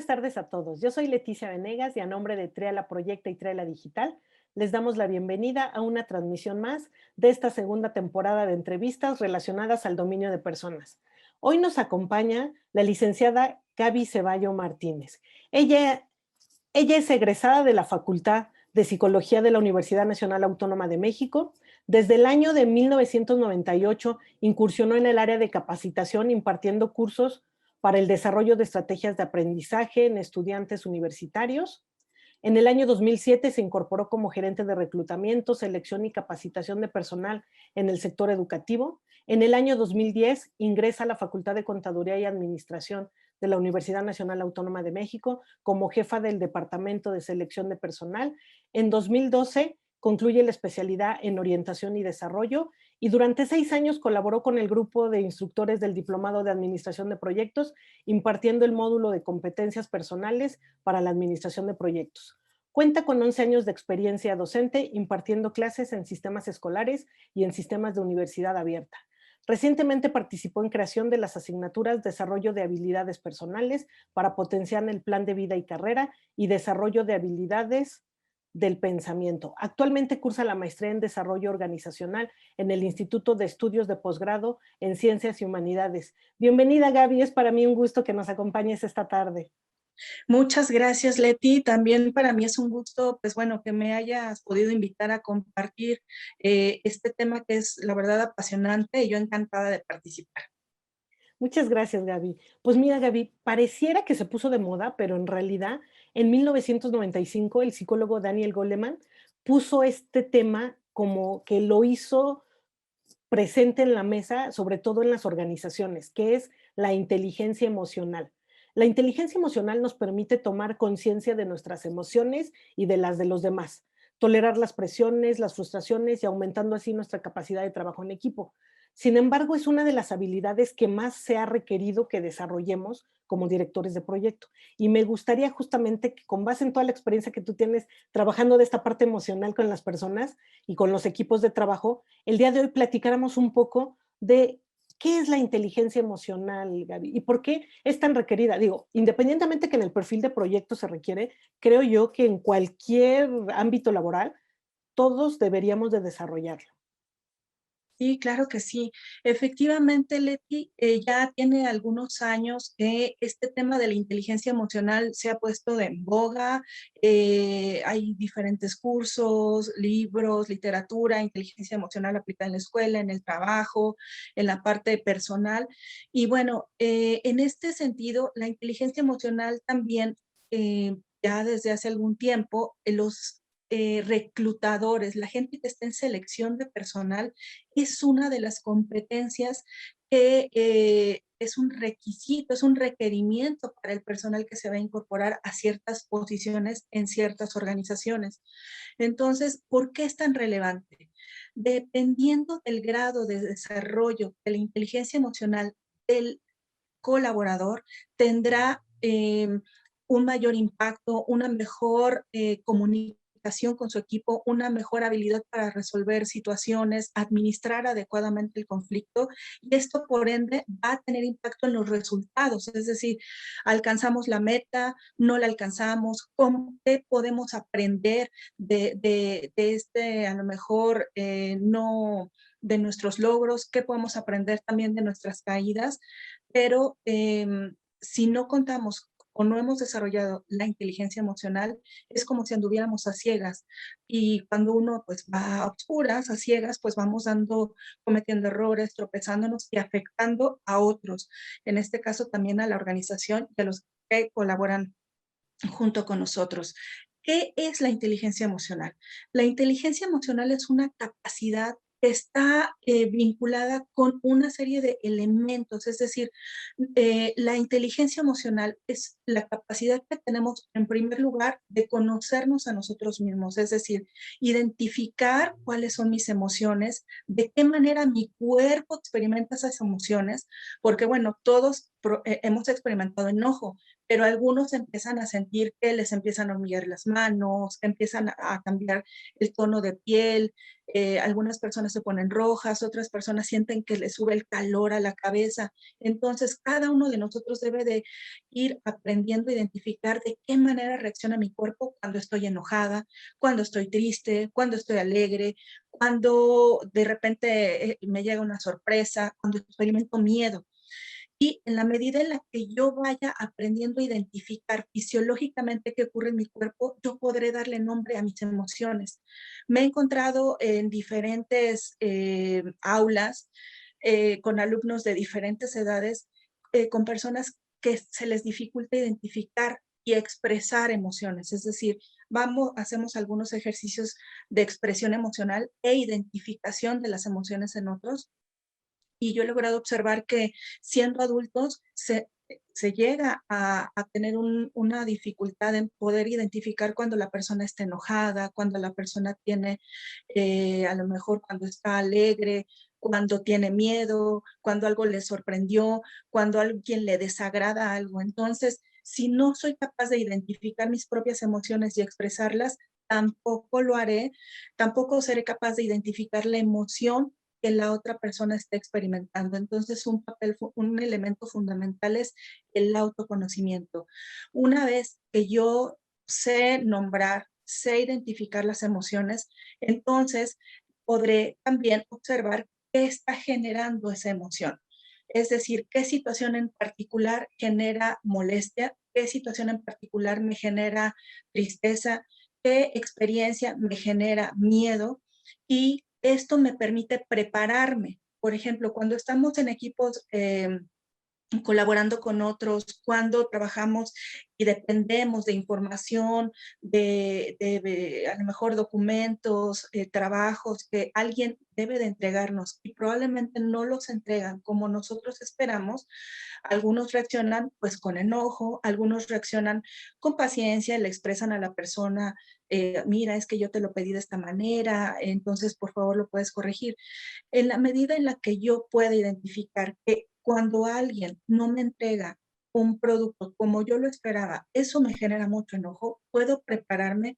buenas tardes a todos. Yo soy Leticia Venegas y a nombre de Triala Proyecta y Triala Digital les damos la bienvenida a una transmisión más de esta segunda temporada de entrevistas relacionadas al dominio de personas. Hoy nos acompaña la licenciada Gaby Ceballo Martínez. Ella, ella es egresada de la Facultad de Psicología de la Universidad Nacional Autónoma de México. Desde el año de 1998 incursionó en el área de capacitación impartiendo cursos para el desarrollo de estrategias de aprendizaje en estudiantes universitarios. En el año 2007 se incorporó como gerente de reclutamiento, selección y capacitación de personal en el sector educativo. En el año 2010 ingresa a la Facultad de Contaduría y Administración de la Universidad Nacional Autónoma de México como jefa del Departamento de Selección de Personal. En 2012 concluye la especialidad en Orientación y Desarrollo y durante 6 años colaboró con el grupo de instructores del Diplomado de Administración de Proyectos, impartiendo el módulo de competencias personales para la administración de proyectos. Cuenta con 11 años de experiencia docente impartiendo clases en sistemas escolares y en sistemas de universidad abierta. Recientemente participó en creación de las asignaturas Desarrollo de Habilidades Personales para potenciar el plan de vida y carrera y Desarrollo de Habilidades del Pensamiento. Actualmente cursa la maestría en Desarrollo Organizacional en el Instituto de Estudios de Posgrado en Ciencias y Humanidades. Bienvenida, Gaby, es para mí un gusto que nos acompañes esta tarde. Muchas gracias, Leti. También para mí es un gusto, pues bueno, que me hayas podido invitar a compartir este tema que es, la verdad, apasionante y yo encantada de participar. Muchas gracias, Gaby. Pues mira, Gaby, pareciera que se puso de moda, pero en realidad en 1995 el psicólogo Daniel Goleman puso este tema como que lo hizo presente en la mesa, sobre todo en las organizaciones, que es la inteligencia emocional. La inteligencia emocional nos permite tomar conciencia de nuestras emociones y de las de los demás, tolerar las presiones, las frustraciones y aumentando así nuestra capacidad de trabajo en equipo. Sin embargo, es una de las habilidades que más se ha requerido que desarrollemos como directores de proyecto. Y me gustaría justamente que con base en toda la experiencia que tú tienes trabajando de esta parte emocional con las personas y con los equipos de trabajo, el día de hoy platicáramos un poco de qué es la inteligencia emocional, Gaby, y por qué es tan requerida. Digo, independientemente que en el perfil de proyecto se requiere, creo yo que en cualquier ámbito laboral todos deberíamos de desarrollarlo. Sí, claro que sí. Efectivamente, Leti, ya tiene algunos años que este tema de la inteligencia emocional se ha puesto de en boga. Hay diferentes cursos, libros, literatura, inteligencia emocional aplicada en la escuela, en el trabajo, en la parte personal. Y bueno, en este sentido, la inteligencia emocional también, ya desde hace algún tiempo, los reclutadores, la gente que está en selección de personal, es una de las competencias que es un requisito, es un requerimiento para el personal que se va a incorporar a ciertas posiciones en ciertas organizaciones. Entonces, ¿por qué es tan relevante? Dependiendo del grado de desarrollo de la inteligencia emocional del colaborador, tendrá un mayor impacto, una mejor comunicación con su equipo, una mejor habilidad para resolver situaciones, administrar adecuadamente el conflicto y esto por ende va a tener impacto en los resultados, es decir, alcanzamos la meta, no la alcanzamos, cómo qué podemos aprender de este a lo mejor no de nuestros logros, qué podemos aprender también de nuestras caídas, pero si no contamos o no hemos desarrollado la inteligencia emocional, es como si anduviéramos a ciegas. Y cuando uno pues va a oscuras, a ciegas, pues vamos dando, cometiendo errores, tropezándonos y afectando a otros. En este caso también a la organización y a los que colaboran junto con nosotros. ¿Qué es la inteligencia emocional? La inteligencia emocional es una capacidad que está vinculada con una serie de elementos, es decir, la inteligencia emocional es la capacidad que tenemos, en primer lugar, de conocernos a nosotros mismos, es decir, identificar cuáles son mis emociones, de qué manera mi cuerpo experimenta esas emociones, porque bueno, todos hemos experimentado enojo, pero algunos empiezan a sentir que les empiezan a hormiguear las manos, empiezan a cambiar el tono de piel, algunas personas se ponen rojas, otras personas sienten que les sube el calor a la cabeza. Entonces, cada uno de nosotros debe de ir aprendiendo a identificar de qué manera reacciona mi cuerpo cuando estoy enojada, cuando estoy triste, cuando estoy alegre, cuando de repente me llega una sorpresa, cuando experimento miedo. Y en la medida en la que yo vaya aprendiendo a identificar fisiológicamente qué ocurre en mi cuerpo, yo podré darle nombre a mis emociones. Me he encontrado en diferentes aulas con alumnos de diferentes edades, con personas que se les dificulta identificar y expresar emociones. Es decir, hacemos algunos ejercicios de expresión emocional e identificación de las emociones en otros, y yo he logrado observar que siendo adultos se llega a tener una dificultad en poder identificar cuando la persona está enojada, cuando la persona tiene, a lo mejor cuando está alegre, cuando tiene miedo, cuando algo le sorprendió, cuando a alguien le desagrada algo. Entonces, si no soy capaz de identificar mis propias emociones y expresarlas, tampoco lo haré, tampoco seré capaz de identificar la emoción que la otra persona esté experimentando. Entonces, un elemento fundamental es el autoconocimiento. Una vez que yo sé nombrar, sé identificar las emociones, entonces podré también observar qué está generando esa emoción. Es decir, qué situación en particular genera molestia, qué situación en particular me genera tristeza, qué experiencia me genera miedo, y esto me permite prepararme. Por ejemplo, cuando estamos en equipos colaborando con otros, cuando trabajamos y dependemos de información, de a lo mejor documentos, trabajos que alguien debe de entregarnos y probablemente no los entregan como nosotros esperamos. Algunos reaccionan pues con enojo, algunos reaccionan con paciencia, le expresan a la persona, mira, es que yo te lo pedí de esta manera, entonces por favor lo puedes corregir. En la medida en la que yo pueda identificar que cuando alguien no me entrega un producto como yo lo esperaba, eso me genera mucho enojo, puedo prepararme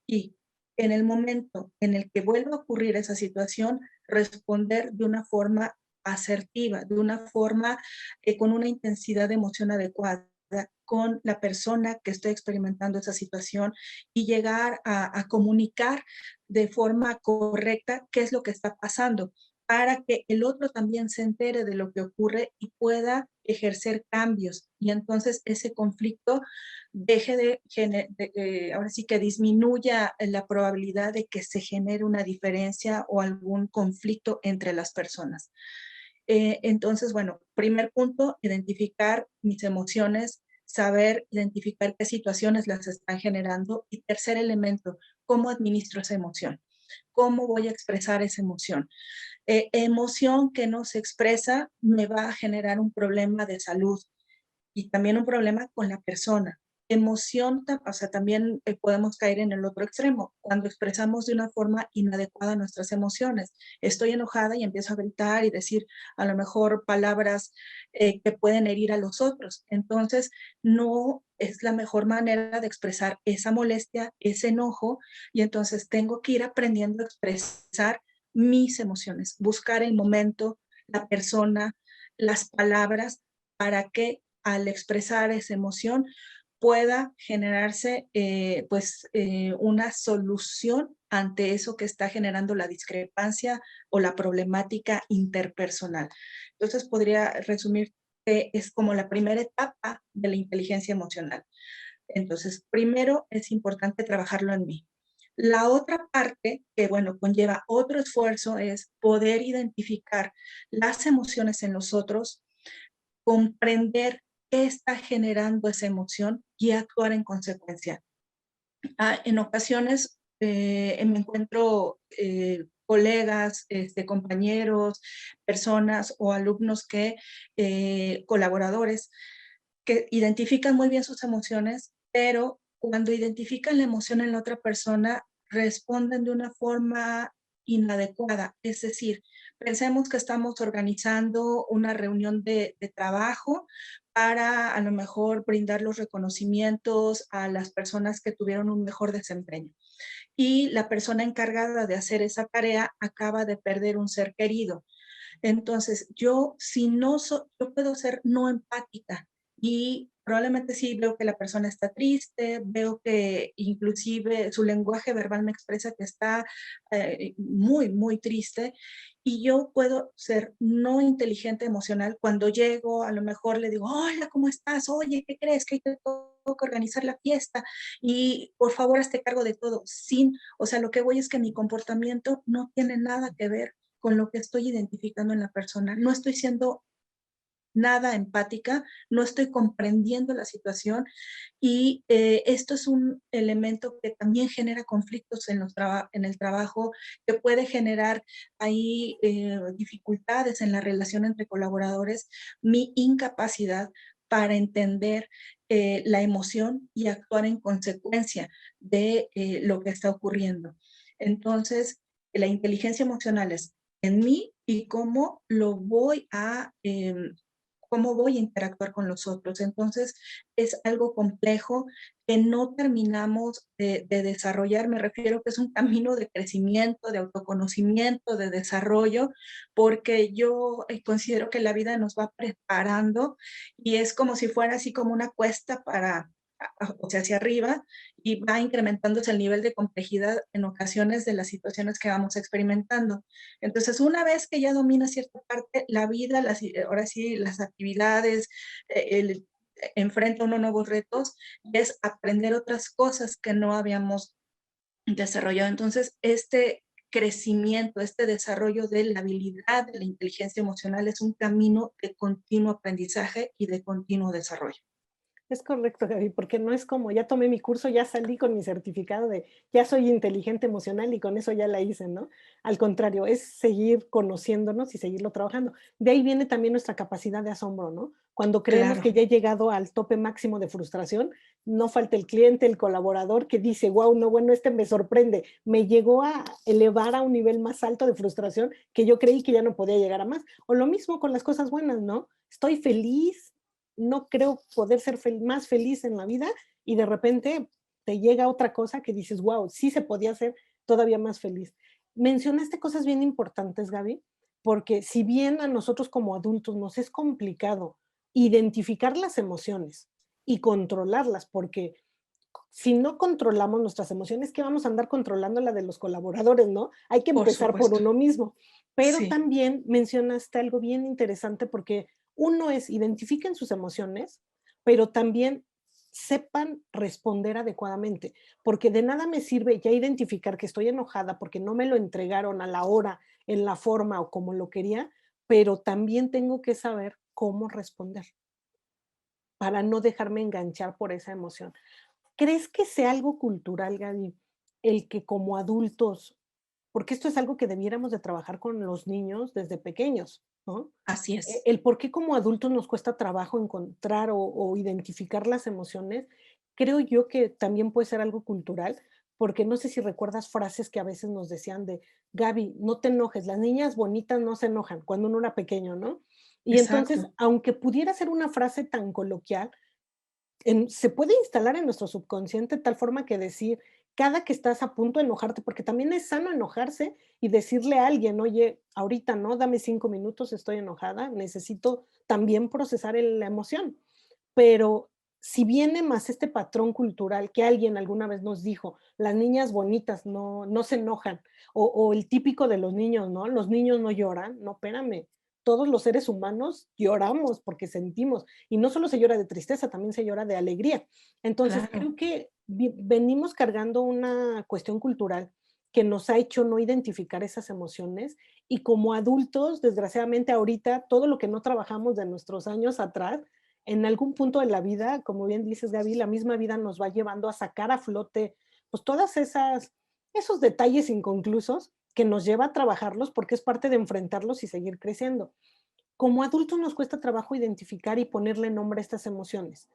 y en el momento en el que vuelva a ocurrir esa situación, responder de una forma asertiva, de una forma con una intensidad de emoción adecuada con la persona que estoy experimentando esa situación y llegar a comunicar de forma correcta qué es lo que está pasando para que el otro también se entere de lo que ocurre y pueda ejercer cambios. Y entonces ese conflicto deje ahora sí que disminuya la probabilidad de que se genere una diferencia o algún conflicto entre las personas. Entonces, bueno, primer punto, identificar mis emociones, saber identificar qué situaciones las están generando. Y tercer elemento, cómo administro esa emoción, cómo voy a expresar esa emoción. Emoción que no se expresa me va a generar un problema de salud y también un problema con la persona. Emoción, o sea, también podemos caer en el otro extremo, cuando expresamos de una forma inadecuada nuestras emociones. Estoy enojada y empiezo a gritar y decir a lo mejor palabras que pueden herir a los otros. Entonces, no es la mejor manera de expresar esa molestia, ese enojo, y entonces tengo que ir aprendiendo a expresar mis emociones, buscar el momento, la persona, las palabras, para que al expresar esa emoción pueda generarse una solución ante eso que está generando la discrepancia o la problemática interpersonal. Entonces podría resumir que es como la primera etapa de la inteligencia emocional. Entonces, primero es importante trabajarlo en mí. La otra parte que, bueno, conlleva otro esfuerzo es poder identificar las emociones en los otros, comprender qué está generando esa emoción y actuar en consecuencia. En ocasiones me encuentro colegas, compañeros, personas o alumnos colaboradores, que identifican muy bien sus emociones, pero cuando identifican la emoción en la otra persona, responden de una forma inadecuada. Es decir, pensemos que estamos organizando una reunión de trabajo para a lo mejor brindar los reconocimientos a las personas que tuvieron un mejor desempeño. y la persona encargada de hacer esa tarea acaba de perder un ser querido. Entonces, yo si no yo puedo ser no empática y probablemente sí veo que la persona está triste, veo que inclusive su lenguaje verbal me expresa que está muy, muy triste y yo puedo ser no inteligente emocional cuando llego, a lo mejor le digo, hola, ¿cómo estás? Oye, ¿qué crees? Que hoy te tengo que organizar la fiesta y por favor hazte cargo de todo. Sin, o sea, lo que voy es que mi comportamiento no tiene nada que ver con lo que estoy identificando en la persona. No estoy siendo nada empática, no estoy comprendiendo la situación y esto es un elemento que también genera conflictos en el trabajo, que puede generar ahí dificultades en la relación entre colaboradores, mi incapacidad para entender la emoción y actuar en consecuencia de lo que está ocurriendo. Entonces, la inteligencia emocional es en mí y cómo voy a interactuar con los otros. Entonces, es algo complejo que no terminamos de desarrollar. Me refiero que es un camino de crecimiento, de autoconocimiento, de desarrollo, porque yo considero que la vida nos va preparando y es como si fuera así como una cuesta o sea, hacia arriba y va incrementándose el nivel de complejidad en ocasiones de las situaciones que vamos experimentando. Entonces, una vez que ya domina cierta parte, la vida, ahora sí, las actividades, enfrenta unos nuevos retos, es aprender otras cosas que no habíamos desarrollado. Entonces, este crecimiento, este desarrollo de la habilidad de la inteligencia emocional es un camino de continuo aprendizaje y de continuo desarrollo. Es correcto, Gaby, porque no es como ya tomé mi curso, ya salí con mi certificado de ya soy inteligente emocional y con eso ya la hice, ¿no? Al contrario, es seguir conociéndonos y seguirlo trabajando. De ahí viene también nuestra capacidad de asombro, ¿no? Cuando creemos Claro, que ya he llegado al tope máximo de frustración, no falta el cliente, el colaborador que dice, wow, no, bueno, este me sorprende, me llegó a elevar a un nivel más alto de frustración que yo creí que ya no podía llegar a más. O lo mismo con las cosas buenas, ¿no? Estoy feliz, no creo poder ser más feliz en la vida y de repente te llega otra cosa que dices, wow, sí se podía ser todavía más feliz. Mencionaste cosas bien importantes, Gaby, porque si bien a nosotros como adultos nos es complicado identificar las emociones y controlarlas, porque si no controlamos nuestras emociones, ¿qué vamos a andar controlando la de los colaboradores, no? Hay que por empezar por supuesto. uno mismo. Pero Sí, también mencionaste algo bien interesante porque uno es identifiquen sus emociones, pero también sepan responder adecuadamente, porque de nada me sirve ya identificar que estoy enojada porque no me lo entregaron a la hora, en la forma o como lo quería, pero también tengo que saber cómo responder para no dejarme enganchar por esa emoción. ¿Crees que sea algo cultural, Gaby, el que como adultos, porque esto es algo que debiéramos de trabajar con los niños desde pequeños, ¿no? así es. El por qué como adultos nos cuesta trabajo encontrar o identificar las emociones, creo yo que también puede ser algo cultural, porque no sé si recuerdas frases que a veces nos decían de, Gaby, no te enojes, las niñas bonitas no se enojan, cuando uno era pequeño, ¿no? Y entonces, Exacto. aunque pudiera ser una frase tan coloquial, se puede instalar en nuestro subconsciente de tal forma que decir, cada que estás a punto de enojarte, porque también es sano enojarse y decirle a alguien, oye, ahorita no, dame 5 minutos, estoy enojada, necesito también procesar la emoción. Pero si viene más este patrón cultural que alguien alguna vez nos dijo, las niñas bonitas no se enojan, o el típico de los niños, ¿no? Los niños no lloran, no, espérame, todos los seres humanos lloramos porque sentimos, y no solo se llora de tristeza, también se llora de alegría. Entonces, Claro, creo que venimos cargando una cuestión cultural que nos ha hecho no identificar esas emociones y como adultos, desgraciadamente ahorita, todo lo que no trabajamos de nuestros años atrás, en algún punto de la vida, como bien dices, Gaby, la misma vida nos va llevando a sacar a flote, pues todas esos detalles inconclusos que nos lleva a trabajarlos porque es parte de enfrentarlos y seguir creciendo. Como adultos nos cuesta trabajo identificar y ponerle nombre a estas emociones.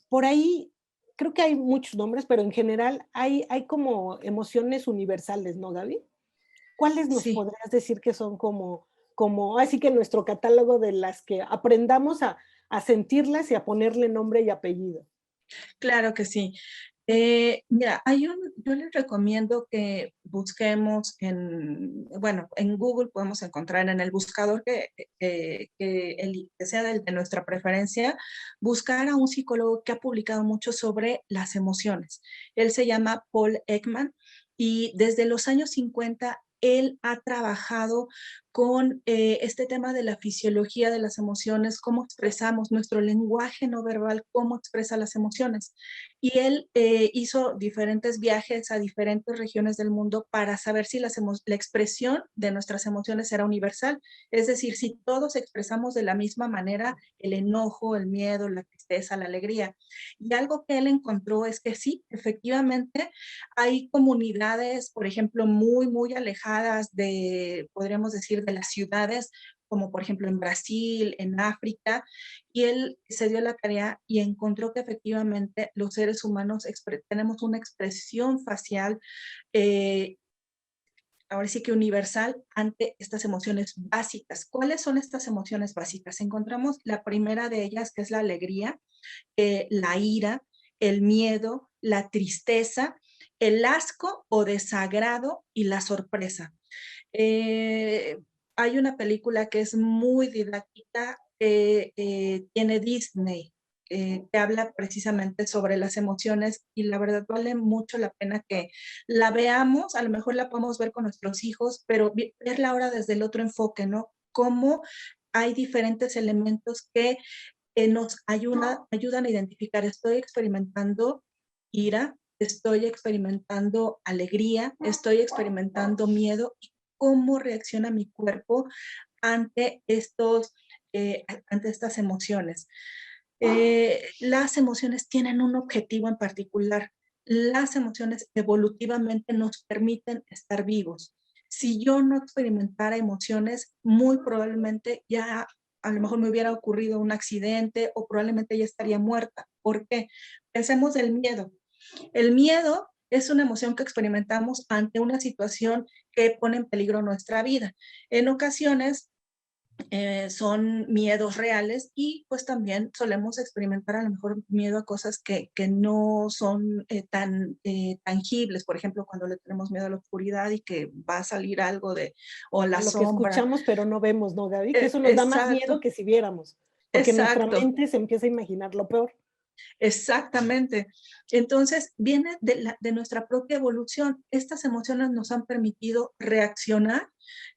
Por ahí creo que hay muchos nombres, pero en general hay como emociones universales, ¿no, Gaby? ¿Cuáles nos sí. podrías decir que son así que nuestro catálogo de las que aprendamos a sentirlas y a ponerle nombre y apellido? Claro que sí. Mira, yo les recomiendo que busquemos bueno, en Google podemos encontrar en el buscador que sea el de nuestra preferencia, buscar a un psicólogo que ha publicado mucho sobre las emociones. Él se llama Paul Ekman y desde los años 50 él ha trabajado con este tema de la fisiología de las emociones, cómo expresamos nuestro lenguaje no verbal, cómo expresa las emociones. Y él hizo diferentes viajes a diferentes regiones del mundo para saber si la expresión de nuestras emociones era universal. Es decir, si todos expresamos de la misma manera el enojo, el miedo, la tristeza, la alegría. Y algo que él encontró es que sí, efectivamente, hay comunidades, por ejemplo, muy alejadas podríamos decir, de las ciudades, como por ejemplo en Brasil, en África, y él se dio la tarea y encontró que efectivamente los seres humanos tenemos una expresión facial, eh, ahora sí que universal, ante estas emociones básicas. ¿Cuáles son estas emociones básicas? Encontramos la primera de ellas, que es la alegría, la ira, el miedo, la tristeza, el asco o desagrado y la sorpresa. Eh, Hay una película que es muy didáctica, tiene Disney, que habla precisamente sobre las emociones y la verdad vale mucho la pena que la veamos, a lo mejor la podemos ver con nuestros hijos, pero verla ahora desde el otro enfoque, ¿no? Cómo hay diferentes elementos que nos ayudan a identificar, estoy experimentando ira, estoy experimentando alegría, estoy experimentando miedo y cómo reacciona mi cuerpo ante, ante estas emociones. Las emociones tienen un objetivo en particular. Las emociones evolutivamente nos permiten estar vivos. Si yo no experimentara emociones, muy probablemente ya a lo mejor me hubiera ocurrido un accidente o probablemente ya estaría muerta. ¿Por qué? Pensemos del miedo. El miedo es una emoción que experimentamos ante una situación que pone en peligro nuestra vida. En ocasiones son miedos reales y pues también solemos experimentar a lo mejor miedo a cosas que no son tan tangibles, por ejemplo, cuando le tenemos miedo a la oscuridad y que va a salir algo o la A lo que sombra. escuchamos, pero no vemos, ¿no, Gaby? Que eso nos da más miedo Exacto, que si viéramos, porque nuestra exacto. mente se empieza a imaginar lo peor. Exactamente. Entonces, viene de nuestra propia evolución. Estas emociones nos han permitido reaccionar.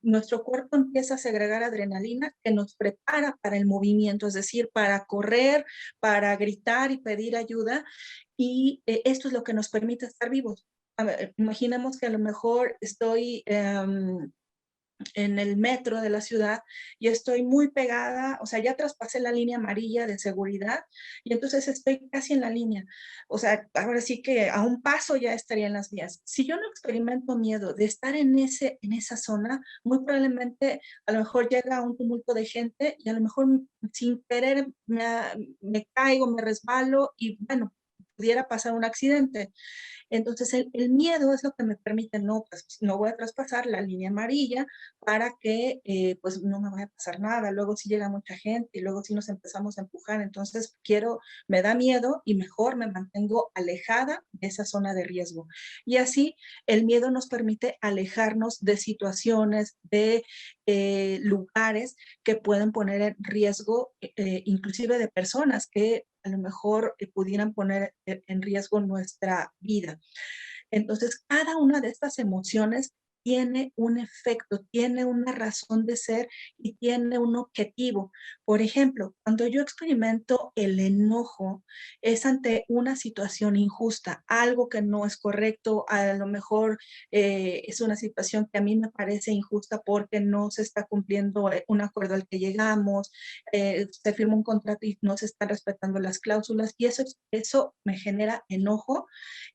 Nuestro cuerpo empieza a segregar adrenalina que nos prepara para el movimiento, es decir, para correr, para gritar y pedir ayuda. Y esto es lo que nos permite estar vivos. A ver, imaginemos que a lo mejor estoy en el metro de la ciudad y estoy muy pegada, o sea, ya traspasé la línea amarilla de seguridad y entonces estoy casi en la línea. O sea, ahora sí que a un paso ya estaría en las vías. Si yo no experimento miedo de estar en esa zona, muy probablemente a lo mejor llega un tumulto de gente y a lo mejor sin querer me caigo, me resbalo y bueno, pudiera pasar un accidente. Entonces, el miedo es lo que me permite, no, pues no voy a traspasar la línea amarilla para que pues no me vaya a pasar nada. Luego si llega mucha gente y luego si nos empezamos a empujar, entonces me da miedo y mejor me mantengo alejada de esa zona de riesgo. Y así el miedo nos permite alejarnos de situaciones, de lugares que pueden poner en riesgo, inclusive de personas que a lo mejor pudieran poner en riesgo nuestra vida. Entonces, cada una de estas emociones tiene un efecto, tiene una razón de ser y tiene un objetivo. Por ejemplo, cuando yo experimento el enojo, es ante una situación injusta, algo que no es correcto, a lo mejor es una situación que a mí me parece injusta porque no se está cumpliendo un acuerdo al que llegamos, se firma un contrato y no se están respetando las cláusulas y eso me genera enojo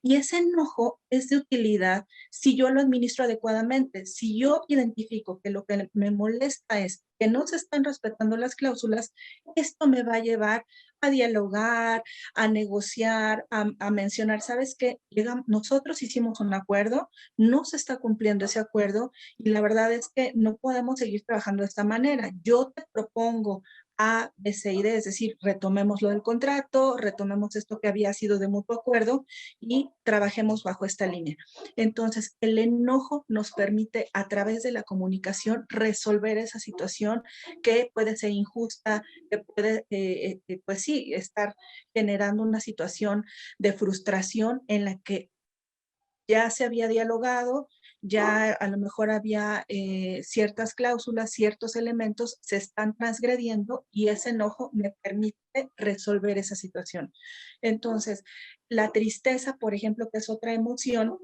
y ese enojo es de utilidad si yo lo administro adecuadamente. Si yo identifico que lo que me molesta es que no se están respetando las cláusulas, esto me va a llevar a dialogar, a negociar, a mencionar, ¿sabes qué? Nosotros hicimos un acuerdo, no se está cumpliendo ese acuerdo y la verdad es que no podemos seguir trabajando de esta manera. Yo te propongo A, B, C y D, es decir, retomemos lo del contrato, retomemos esto que había sido de mutuo acuerdo y trabajemos bajo esta línea. Entonces, el enojo nos permite a través de la comunicación resolver esa situación que puede ser injusta, que puede, pues sí, estar generando una situación de frustración en la que ya se había dialogado, ya a lo mejor había ciertas cláusulas, ciertos elementos se están transgrediendo y ese enojo me permite resolver esa situación. Entonces, la tristeza, por ejemplo, que es otra emoción,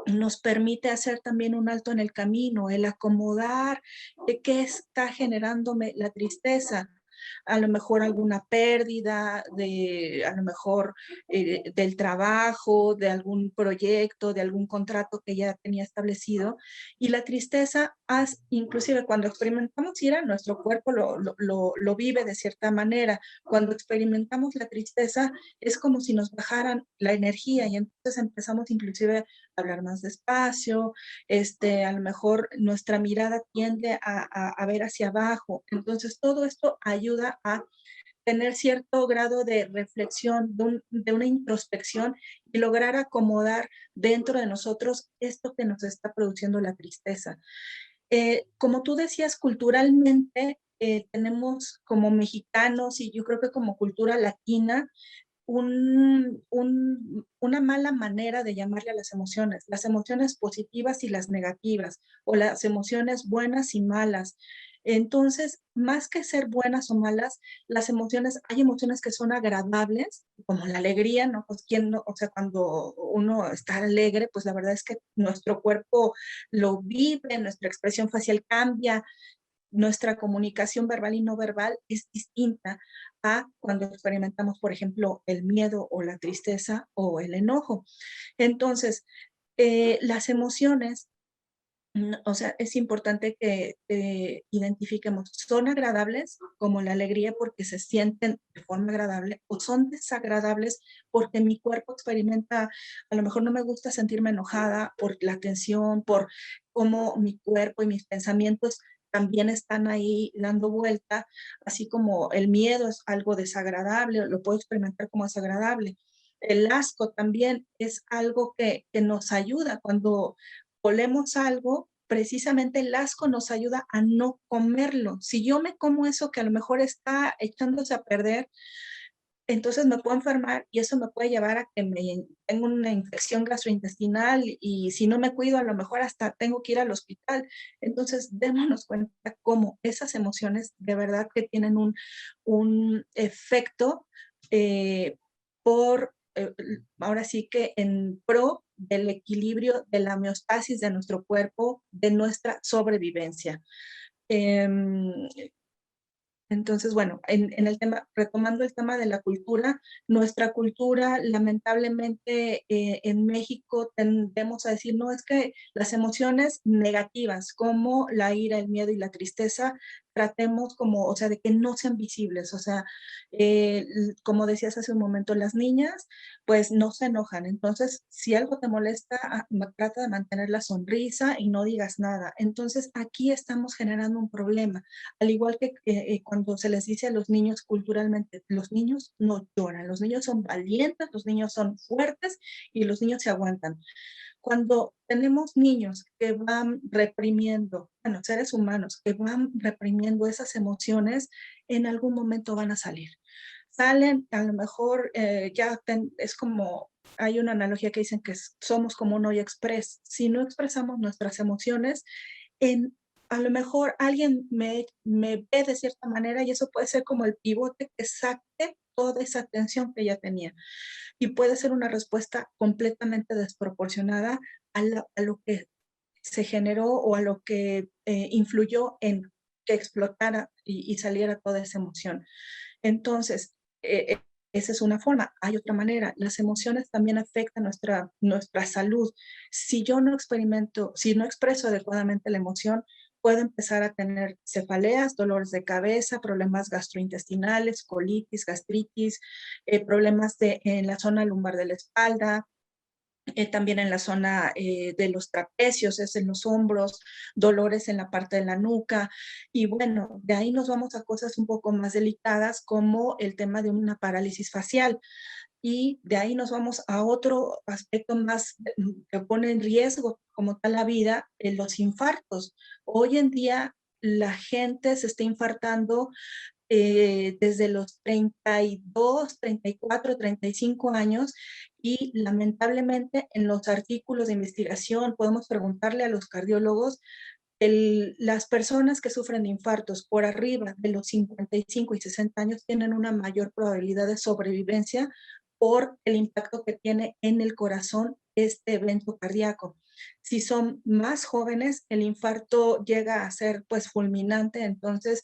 nos permite hacer también un alto en el camino, el acomodar de qué está generándome la tristeza, a lo mejor alguna pérdida, a lo mejor del trabajo, de algún proyecto, de algún contrato que ya tenía establecido. Y la tristeza, inclusive cuando experimentamos ira, nuestro cuerpo lo vive de cierta manera. Cuando experimentamos la tristeza, es como si nos bajaran la energía y entonces empezamos inclusive a hablar más despacio, a lo mejor nuestra mirada tiende a ver hacia abajo. Entonces, todo esto ayuda a tener cierto grado de reflexión, de una introspección y lograr acomodar dentro de nosotros esto que nos está produciendo la tristeza. Como tú decías, culturalmente tenemos como mexicanos y yo creo que como cultura latina, una mala manera de llamarle a las emociones positivas y las negativas, o las emociones buenas y malas. Entonces, más que ser buenas o malas, las emociones, hay emociones que son agradables, como la alegría, ¿no? Pues quién no, o sea, cuando uno está alegre, pues la verdad es que nuestro cuerpo lo vive, nuestra expresión facial cambia, nuestra comunicación verbal y no verbal es distinta a cuando experimentamos, por ejemplo, el miedo o la tristeza o el enojo. Entonces, las emociones, o sea, es importante que identifiquemos, son agradables como la alegría porque se sienten de forma agradable o son desagradables porque mi cuerpo experimenta, a lo mejor no me gusta sentirme enojada por la tensión, por cómo mi cuerpo y mis pensamientos también están ahí dando vuelta, así como el miedo es algo desagradable, lo puedo experimentar como desagradable. El asco también es algo que nos ayuda cuando olemos algo, precisamente el asco nos ayuda a no comerlo. Si yo me como eso que a lo mejor está echándose a perder, entonces me puedo enfermar y eso me puede llevar a que tenga una infección gastrointestinal y si no me cuido, a lo mejor hasta tengo que ir al hospital. Entonces, démonos cuenta cómo esas emociones de verdad que tienen un efecto eh, por, ahora sí que en pro del equilibrio, de la homeostasis de nuestro cuerpo, de nuestra sobrevivencia. Em, entonces, bueno, en el tema, retomando el tema de la cultura, nuestra cultura, lamentablemente, en México tendemos a decir, no, es que las emociones negativas, como la ira, el miedo y la tristeza, tratemos como, o sea, de que no sean visibles. O sea, como decías hace un momento, las niñas, pues no se enojan. Entonces, si algo te molesta, trata de mantener la sonrisa y no digas nada. Entonces, aquí estamos generando un problema. Al igual que cuando se les dice a los niños culturalmente, los niños no lloran, los niños son valientes, los niños son fuertes y los niños se aguantan. Cuando tenemos niños que van reprimiendo, bueno, seres humanos que van reprimiendo esas emociones, en algún momento van a salir. Salen, a lo mejor es como, hay una analogía que dicen que somos como un hoyo express. Si no expresamos nuestras emociones, en, a lo mejor alguien me ve de cierta manera y eso puede ser como el pivote que saque toda esa tensión que ya tenía. Y puede ser una respuesta completamente desproporcionada a lo que se generó o a lo que influyó en que explotara y saliera toda esa emoción. Entonces, esa es una forma. Hay otra manera. Las emociones también afectan nuestra salud. Si yo no experimento, si no expreso adecuadamente la emoción, puedo empezar a tener cefaleas, dolores de cabeza, problemas gastrointestinales, colitis, gastritis, problemas en la zona lumbar de la espalda, también en la zona de los trapecios, es en los hombros, dolores en la parte de la nuca. Y bueno, de ahí nos vamos a cosas un poco más delicadas como el tema de una parálisis facial. Y de ahí nos vamos a otro aspecto más que pone en riesgo como tal la vida, los infartos. Hoy en día la gente se está infartando desde los 32, 34, 35 años y lamentablemente en los artículos de investigación podemos preguntarle a los cardiólogos, las personas que sufren de infartos por arriba de los 55 y 60 años tienen una mayor probabilidad de sobrevivencia por el impacto que tiene en el corazón este evento cardíaco. Si son más jóvenes, el infarto llega a ser pues fulminante, entonces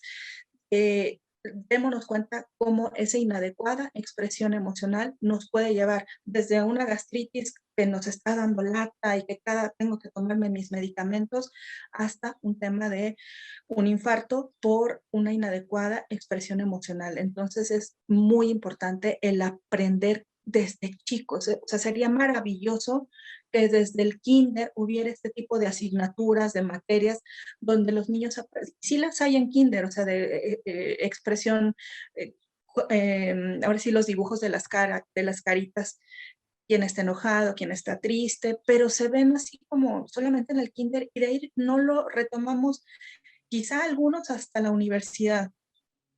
démonos cuenta cómo esa inadecuada expresión emocional nos puede llevar desde una gastritis que nos está dando lata y que tengo que tomarme mis medicamentos, hasta un tema de un infarto por una inadecuada expresión emocional. Entonces es muy importante el aprender desde chicos. O sea, sería maravilloso que desde el kinder hubiera este tipo de asignaturas, de materias, donde los niños, sí las hay en kinder, o sea, de expresión, eh, ahora sí los dibujos de de las caritas, quién está enojado, quién está triste, pero se ven así como solamente en el kinder y de ahí no lo retomamos, quizá algunos hasta la universidad.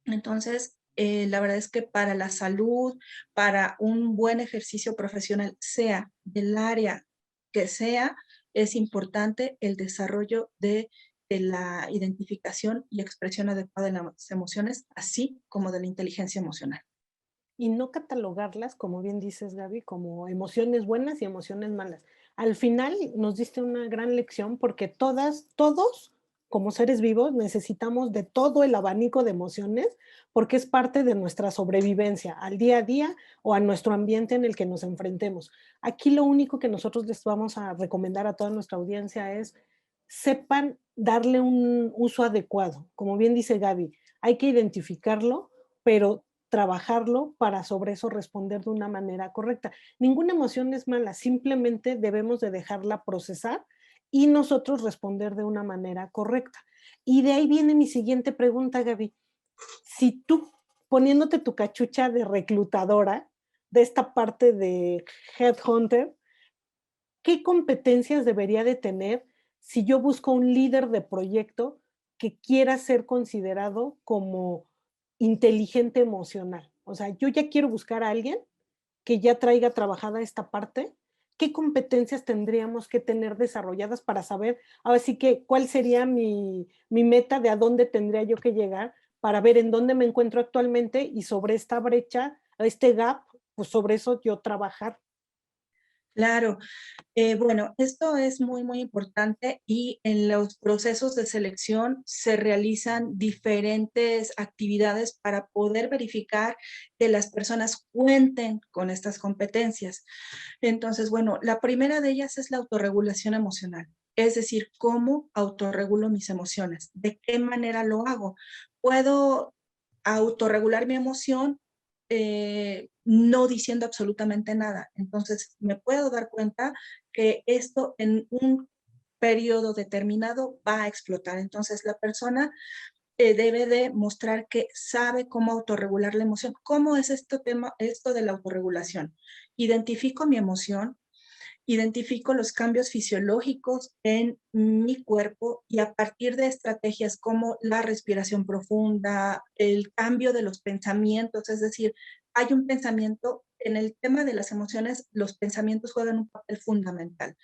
Entonces, la verdad es que para la salud, para un buen ejercicio profesional, sea del área que sea, es importante el desarrollo de la identificación y expresión adecuada de las emociones, así como de la inteligencia emocional. Y no catalogarlas, como bien dices, Gaby, como emociones buenas y emociones malas. Al final nos diste una gran lección porque todos, como seres vivos, necesitamos de todo el abanico de emociones porque es parte de nuestra sobrevivencia al día a día o a nuestro ambiente en el que nos enfrentemos. Aquí lo único que nosotros les vamos a recomendar a toda nuestra audiencia es sepan darle un uso adecuado. Como bien dice Gaby, hay que identificarlo, pero trabajarlo para sobre eso responder de una manera correcta. Ninguna emoción es mala, simplemente debemos de dejarla procesar y nosotros responder de una manera correcta. Y de ahí viene mi siguiente pregunta, Gaby. Si tú, poniéndote tu cachucha de reclutadora, de esta parte de headhunter, ¿qué competencias debería de tener si yo busco un líder de proyecto que quiera ser considerado como inteligente emocional? O sea, yo ya quiero buscar a alguien que ya traiga trabajada esta parte. ¿Qué competencias tendríamos que tener desarrolladas para saber, ahora sí que, cuál sería mi meta de a dónde tendría yo que llegar para ver en dónde me encuentro actualmente y sobre esta brecha, este gap, pues sobre eso yo trabajar? Claro, bueno, esto es muy, muy importante y en los procesos de selección se realizan diferentes actividades para poder verificar que las personas cuenten con estas competencias. Entonces, bueno, la primera de ellas es la autorregulación emocional, es decir, cómo autorregulo mis emociones, de qué manera lo hago. Puedo autorregular mi emoción no diciendo absolutamente nada. Entonces, me puedo dar cuenta que esto en un periodo determinado va a explotar. Entonces, la persona debe de mostrar que sabe cómo autorregular la emoción. ¿Cómo es esto de la autorregulación? Identifico mi emoción, identifico los cambios fisiológicos en mi cuerpo y a partir de estrategias como la respiración profunda, el cambio de los pensamientos, es decir, hay un pensamiento, en el tema de las emociones, los pensamientos juegan un papel fundamental.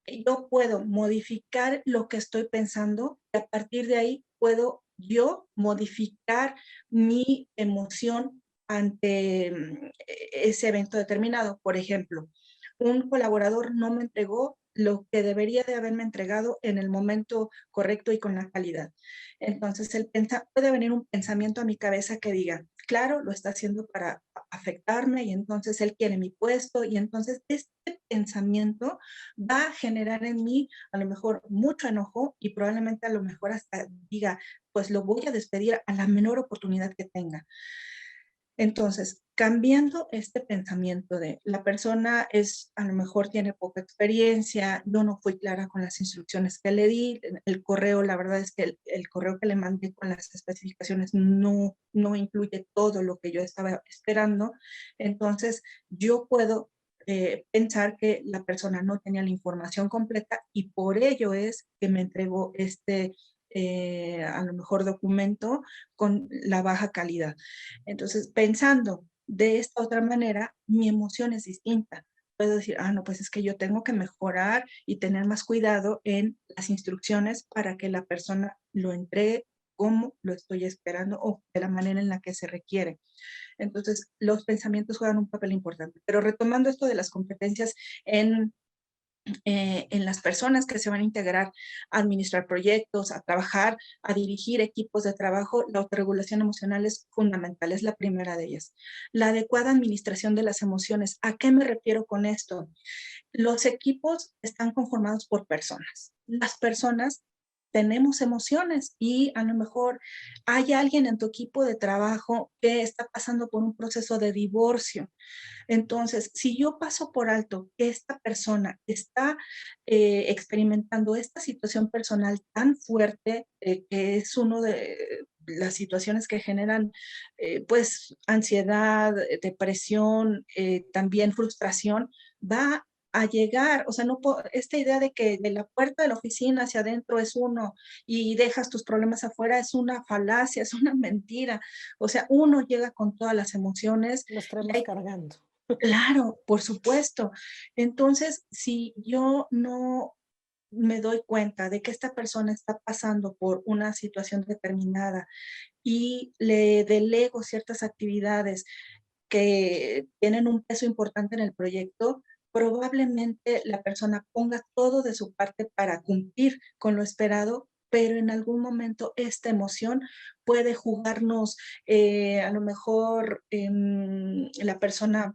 Yo puedo modificar lo que estoy pensando y a partir de ahí puedo yo modificar mi emoción ante ese evento determinado. Por ejemplo, un colaborador no me entregó lo que debería de haberme entregado en el momento correcto y con la calidad. Entonces, puede venir un pensamiento a mi cabeza que diga, claro, lo está haciendo para afectarme y entonces él quiere mi puesto y entonces este pensamiento va a generar en mí a lo mejor mucho enojo y probablemente a lo mejor hasta diga, pues lo voy a despedir a la menor oportunidad que tenga. Entonces, cambiando este pensamiento de la persona a lo mejor tiene poca experiencia, yo no fui clara con las instrucciones que le di, el correo, la verdad es que el correo que le mandé con las especificaciones no incluye todo lo que yo estaba esperando. Entonces, yo puedo pensar que la persona no tenía la información completa y por ello es que me entregó a lo mejor documento con la baja calidad. Entonces, pensando de esta otra manera, mi emoción es distinta. Puedo decir, no, pues es que yo tengo que mejorar y tener más cuidado en las instrucciones para que la persona lo entregue como lo estoy esperando o de la manera en la que se requiere. Entonces, los pensamientos juegan un papel importante. Pero retomando esto de las competencias en las personas que se van a integrar a administrar proyectos, a trabajar, a dirigir equipos de trabajo, la autorregulación emocional es fundamental, es la primera de ellas. La adecuada administración de las emociones. ¿A qué me refiero con esto? Los equipos están conformados por personas. Las personas tenemos emociones y a lo mejor hay alguien en tu equipo de trabajo que está pasando por un proceso de divorcio. Entonces, si yo paso por alto que esta persona está experimentando esta situación personal tan fuerte, que es uno de las situaciones que generan, pues, ansiedad, depresión, también frustración, va a llegar, o sea, esta idea de que de la puerta de la oficina hacia adentro es uno y dejas tus problemas afuera es una falacia, es una mentira. O sea, uno llega con todas las emociones Los y traemos hay cargando. Claro, por supuesto. Entonces, si yo no me doy cuenta de que esta persona está pasando por una situación determinada y le delego ciertas actividades que tienen un peso importante en el proyecto, probablemente la persona ponga todo de su parte para cumplir con lo esperado, pero en algún momento esta emoción puede jugarnos, a lo mejor la persona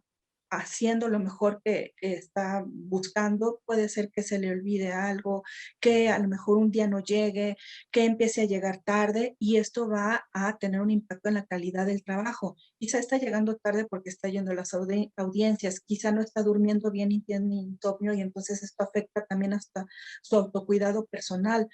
haciendo lo mejor que está buscando, puede ser que se le olvide algo, que a lo mejor un día no llegue, que empiece a llegar tarde y esto va a tener un impacto en la calidad del trabajo. Quizá está llegando tarde porque está yendo a las audiencias, quizá no está durmiendo bien y tiene insomnio y entonces esto afecta también hasta su autocuidado personal.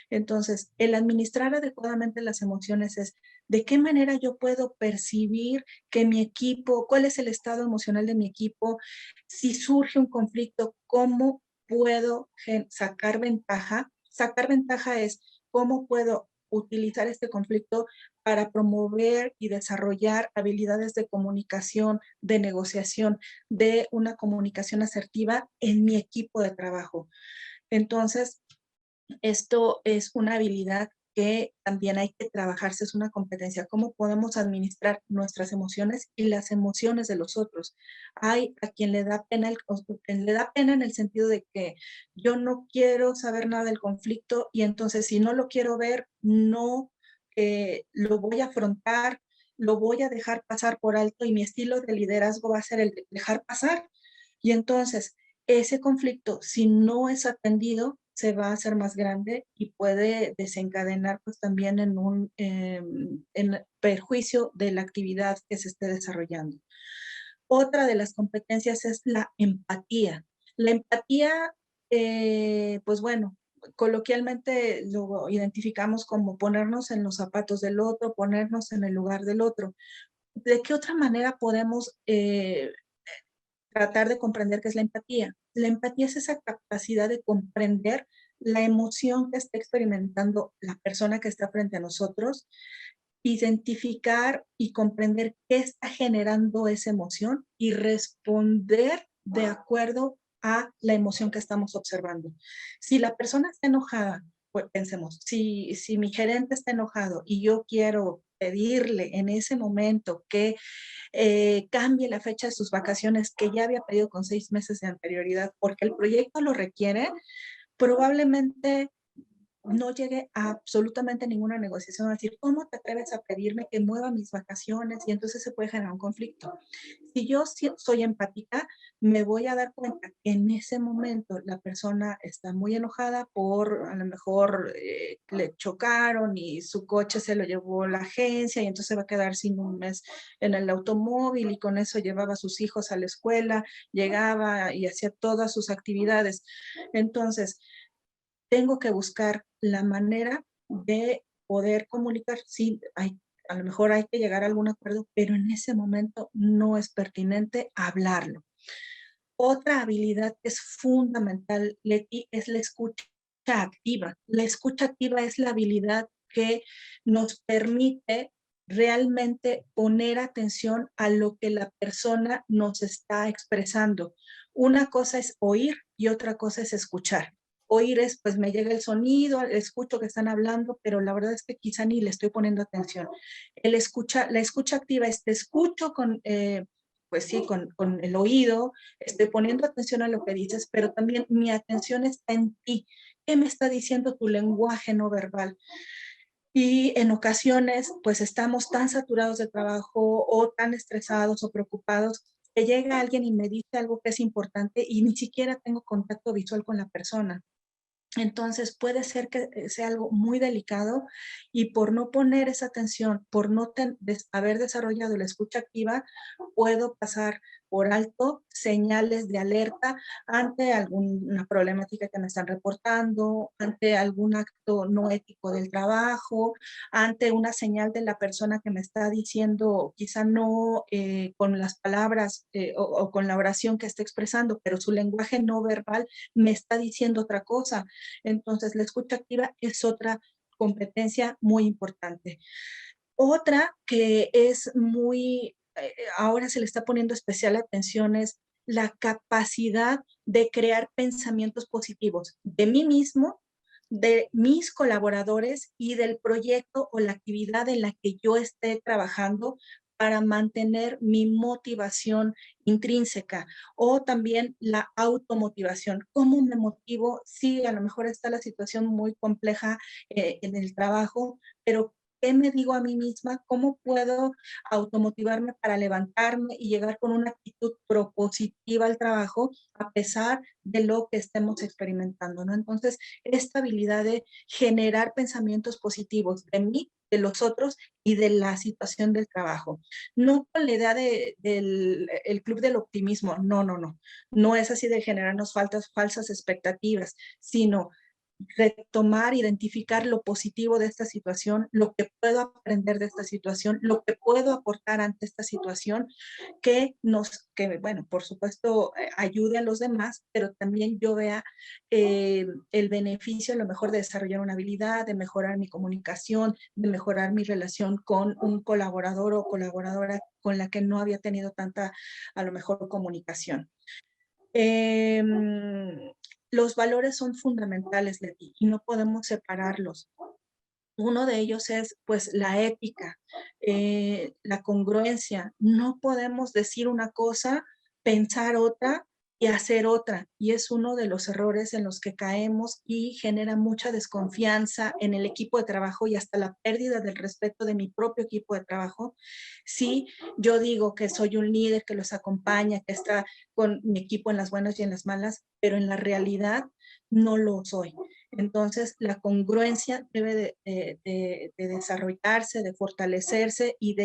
Entonces, el administrar adecuadamente las emociones es de qué manera yo puedo percibir que mi equipo, cuál es el estado emocional de mi equipo, si surge un conflicto, cómo puedo sacar ventaja. Sacar ventaja es cómo puedo utilizar este conflicto para promover y desarrollar habilidades de comunicación, de negociación, de una comunicación asertiva en mi equipo de trabajo. Entonces, esto es una habilidad que también hay que trabajarse, es una competencia, cómo podemos administrar nuestras emociones y las emociones de los otros. Hay a quien le da pena, le da pena en el sentido de que yo no quiero saber nada del conflicto y entonces si no lo quiero ver, no lo voy a afrontar, lo voy a dejar pasar por alto y mi estilo de liderazgo va a ser el de dejar pasar. Y entonces, ese conflicto, si no es atendido, se va a hacer más grande y puede desencadenar pues también en perjuicio de la actividad que se esté desarrollando. Otra de las competencias es la empatía. La empatía, pues bueno, coloquialmente lo identificamos como ponernos en los zapatos del otro, ponernos en el lugar del otro. ¿De qué otra manera podemos tratar de comprender qué es la empatía? La empatía es esa capacidad de comprender la emoción que está experimentando la persona que está frente a nosotros, identificar y comprender qué está generando esa emoción y responder de acuerdo a la emoción que estamos observando. Si la persona está enojada, pues pensemos, si mi gerente está enojado y yo quiero pedirle en ese momento que cambie la fecha de sus vacaciones que ya había pedido con 6 meses de anterioridad porque el proyecto lo requiere, probablemente no llegue a absolutamente ninguna negociación, a decir, ¿cómo te atreves a pedirme que mueva mis vacaciones? Y entonces se puede generar un conflicto. Si yo soy empática, me voy a dar cuenta que en ese momento la persona está muy enojada por a lo mejor le chocaron y su coche se lo llevó la agencia y entonces va a quedar sin un mes en el automóvil y con eso llevaba a sus hijos a la escuela, llegaba y hacía todas sus actividades. Entonces, tengo que buscar la manera de poder comunicar. Sí, a lo mejor hay que llegar a algún acuerdo, pero en ese momento no es pertinente hablarlo. Otra habilidad que es fundamental, Leti, es la escucha activa. La escucha activa es la habilidad que nos permite realmente poner atención a lo que la persona nos está expresando. Una cosa es oír y otra cosa es escuchar. Oír es, pues me llega el sonido, escucho que están hablando, pero la verdad es que quizá ni le estoy poniendo atención. La escucha activa es te escucho pues sí, con el oído, estoy poniendo atención a lo que dices, pero también mi atención está en ti. ¿Qué me está diciendo tu lenguaje no verbal? Y en ocasiones, pues estamos tan saturados de trabajo o tan estresados o preocupados que llega alguien y me dice algo que es importante y ni siquiera tengo contacto visual con la persona. Entonces puede ser que sea algo muy delicado y por no poner esa atención, por no haber desarrollado la escucha activa, puedo pasar por alto señales de alerta ante alguna problemática que me están reportando, ante algún acto no ético del trabajo, ante una señal de la persona que me está diciendo, quizá no con las palabras o con la oración que está expresando, pero su lenguaje no verbal me está diciendo otra cosa. Entonces, la escucha activa es otra competencia muy importante. Otra que es ahora se le está poniendo especial atención es la capacidad de crear pensamientos positivos de mí mismo, de mis colaboradores y del proyecto o la actividad en la que yo esté trabajando para mantener mi motivación intrínseca o también la automotivación. ¿Cómo me motivo? Sí, a lo mejor está la situación muy compleja en el trabajo, pero ¿qué me digo a mí misma? ¿Cómo puedo automotivarme para levantarme y llegar con una actitud propositiva al trabajo a pesar de lo que estemos experimentando, ¿no? Entonces, esta habilidad de generar pensamientos positivos de mí, de los otros y de la situación del trabajo. No con la idea del el club del optimismo, no, no, no. No es así de generarnos falsas expectativas, sino retomar, identificar lo positivo de esta situación, lo que puedo aprender de esta situación, lo que puedo aportar ante esta situación, bueno, por supuesto, ayude a los demás, pero también yo vea el beneficio a lo mejor de desarrollar una habilidad, de mejorar mi comunicación, de mejorar mi relación con un colaborador o colaboradora con la que no había tenido tanta, a lo mejor, comunicación. Eh, los valores son fundamentales, Leti, y no podemos separarlos. Uno de ellos es, pues, la ética, la congruencia. No podemos decir una cosa, pensar otra y hacer otra. Y es uno de los errores en los que caemos y genera mucha desconfianza en el equipo de trabajo y hasta la pérdida del respeto de mi propio equipo de trabajo. Si yo digo que soy un líder que los acompaña, que está con mi equipo en las buenas y en las malas, pero en la realidad no lo soy. Entonces, la congruencia debe de desarrollarse, de fortalecerse y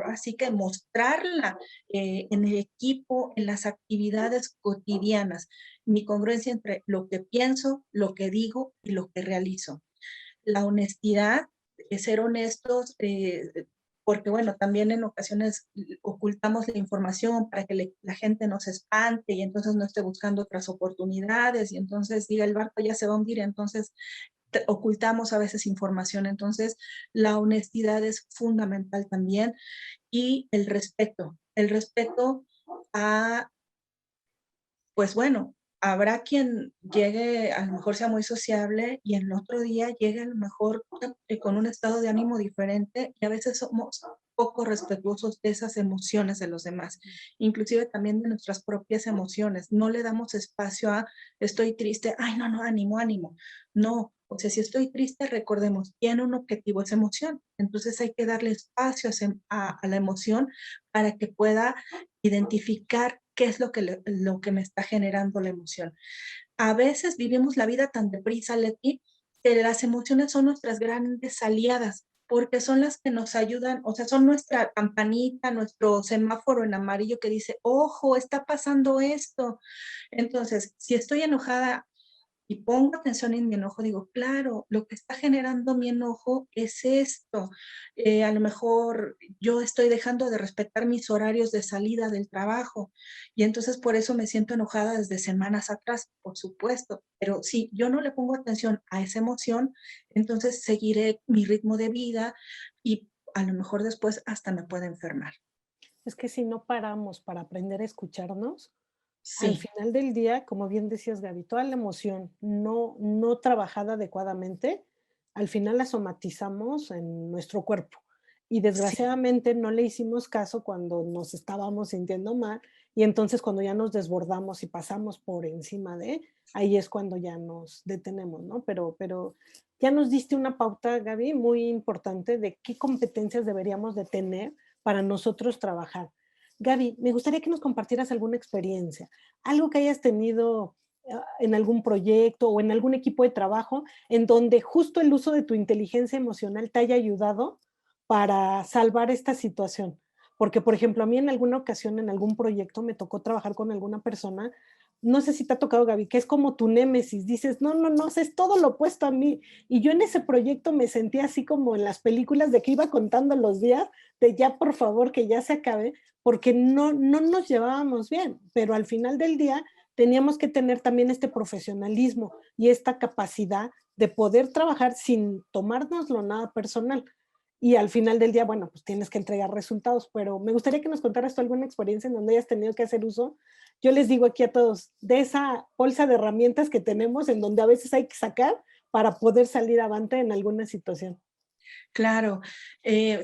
así que mostrarla en el equipo, en las actividades cotidianas. Mi congruencia entre lo que pienso, lo que digo y lo que realizo. La honestidad, ser honestos, porque bueno, también en ocasiones ocultamos la información para que la gente no se espante y entonces no esté buscando otras oportunidades y entonces diga el barco ya se va a hundir, entonces ocultamos a veces información. Entonces, la honestidad es fundamental también y el respeto a pues bueno, habrá quien llegue, a lo mejor sea muy sociable y el otro día llegue a lo mejor con un estado de ánimo diferente y a veces somos poco respetuosos de esas emociones de los demás, inclusive también de nuestras propias emociones. No le damos espacio a estoy triste, ay, no, no, ánimo, ánimo. No, O sea, si estoy triste, recordemos, tiene un objetivo, es emoción. Entonces hay que darle espacio a la emoción para que pueda identificar qué es lo que me está generando la emoción. A veces vivimos la vida tan deprisa, Leti, que las emociones son nuestras grandes aliadas, porque son las que nos ayudan, o sea, son nuestra campanita, nuestro semáforo en amarillo que dice, ojo, está pasando esto. Entonces, si estoy enojada y pongo atención en mi enojo, digo, claro, lo que está generando mi enojo es esto. A lo mejor yo estoy dejando de respetar mis horarios de salida del trabajo y entonces por eso me siento enojada desde semanas atrás, por supuesto. Pero si yo no le pongo atención a esa emoción, entonces seguiré mi ritmo de vida y a lo mejor después hasta me puede enfermar. Es que si no paramos para aprender a escucharnos, al Sí, final del día, como bien decías, Gaby, toda la emoción no trabajada adecuadamente, al final la somatizamos en nuestro cuerpo. Y sí. desgraciadamente no le hicimos caso cuando nos estábamos sintiendo mal, y entonces cuando ya nos desbordamos y pasamos por encima de, ahí es cuando ya nos detenemos, ¿no? Pero ya nos diste una pauta, Gaby, muy importante de qué competencias deberíamos de tener para nosotros trabajar. Gaby, me gustaría que nos compartieras alguna experiencia, algo que hayas tenido en algún proyecto o en algún equipo de trabajo en donde justo el uso de tu inteligencia emocional te haya ayudado para salvar esta situación. Porque, por ejemplo, a mí en alguna ocasión, en algún proyecto, me tocó trabajar con alguna persona, no sé si te ha tocado, Gaby, que es como tu némesis, dices, no, no, no, o sea, es todo lo opuesto a mí. Y yo en ese proyecto me sentía así como en las películas de que iba contando los días, de ya por favor que ya se acabe, porque no nos llevábamos bien, pero al final del día teníamos que tener también este profesionalismo y esta capacidad de poder trabajar sin tomárnoslo nada personal. Y al final del día, bueno, pues tienes que entregar resultados, pero me gustaría que nos contaras tú alguna experiencia en donde hayas tenido que hacer uso. Yo les digo aquí a todos, de esa bolsa de herramientas que tenemos en donde a veces hay que sacar para poder salir avante en alguna situación. Claro,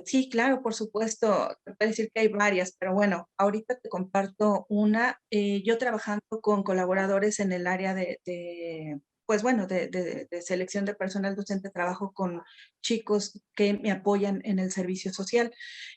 sí, claro, por supuesto, te puedo decir que hay varias, pero bueno, ahorita te comparto una. Yo trabajando con colaboradores en el área pues bueno, de selección de personal docente, trabajo con chicos que me apoyan en el servicio social.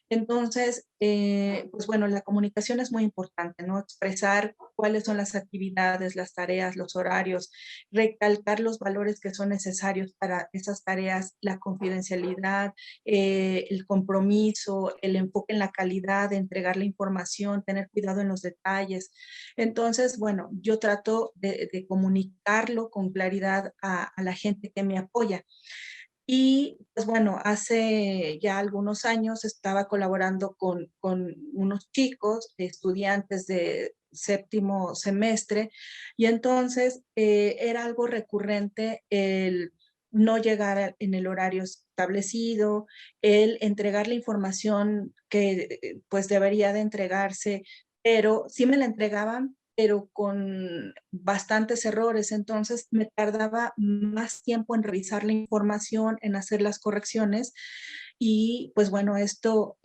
Entonces, pues bueno, la comunicación es muy importante, ¿no? Expresar cuáles son las actividades, las tareas, los horarios, recalcar los valores que son necesarios para esas tareas, la confidencialidad, el compromiso, el enfoque en la calidad de entregar la información, tener cuidado en los detalles. Entonces, bueno, yo trato de comunicarlo con claridad a la gente que me apoya. Y pues bueno, hace ya algunos años estaba colaborando con unos chicos, estudiantes de séptimo semestre, y entonces era algo recurrente el no llegar en el horario establecido, el entregar la información que pues debería de entregarse, pero sí me la entregaban, pero con bastantes errores. Entonces me tardaba más tiempo en revisar la información, en hacer las correcciones y pues bueno, esto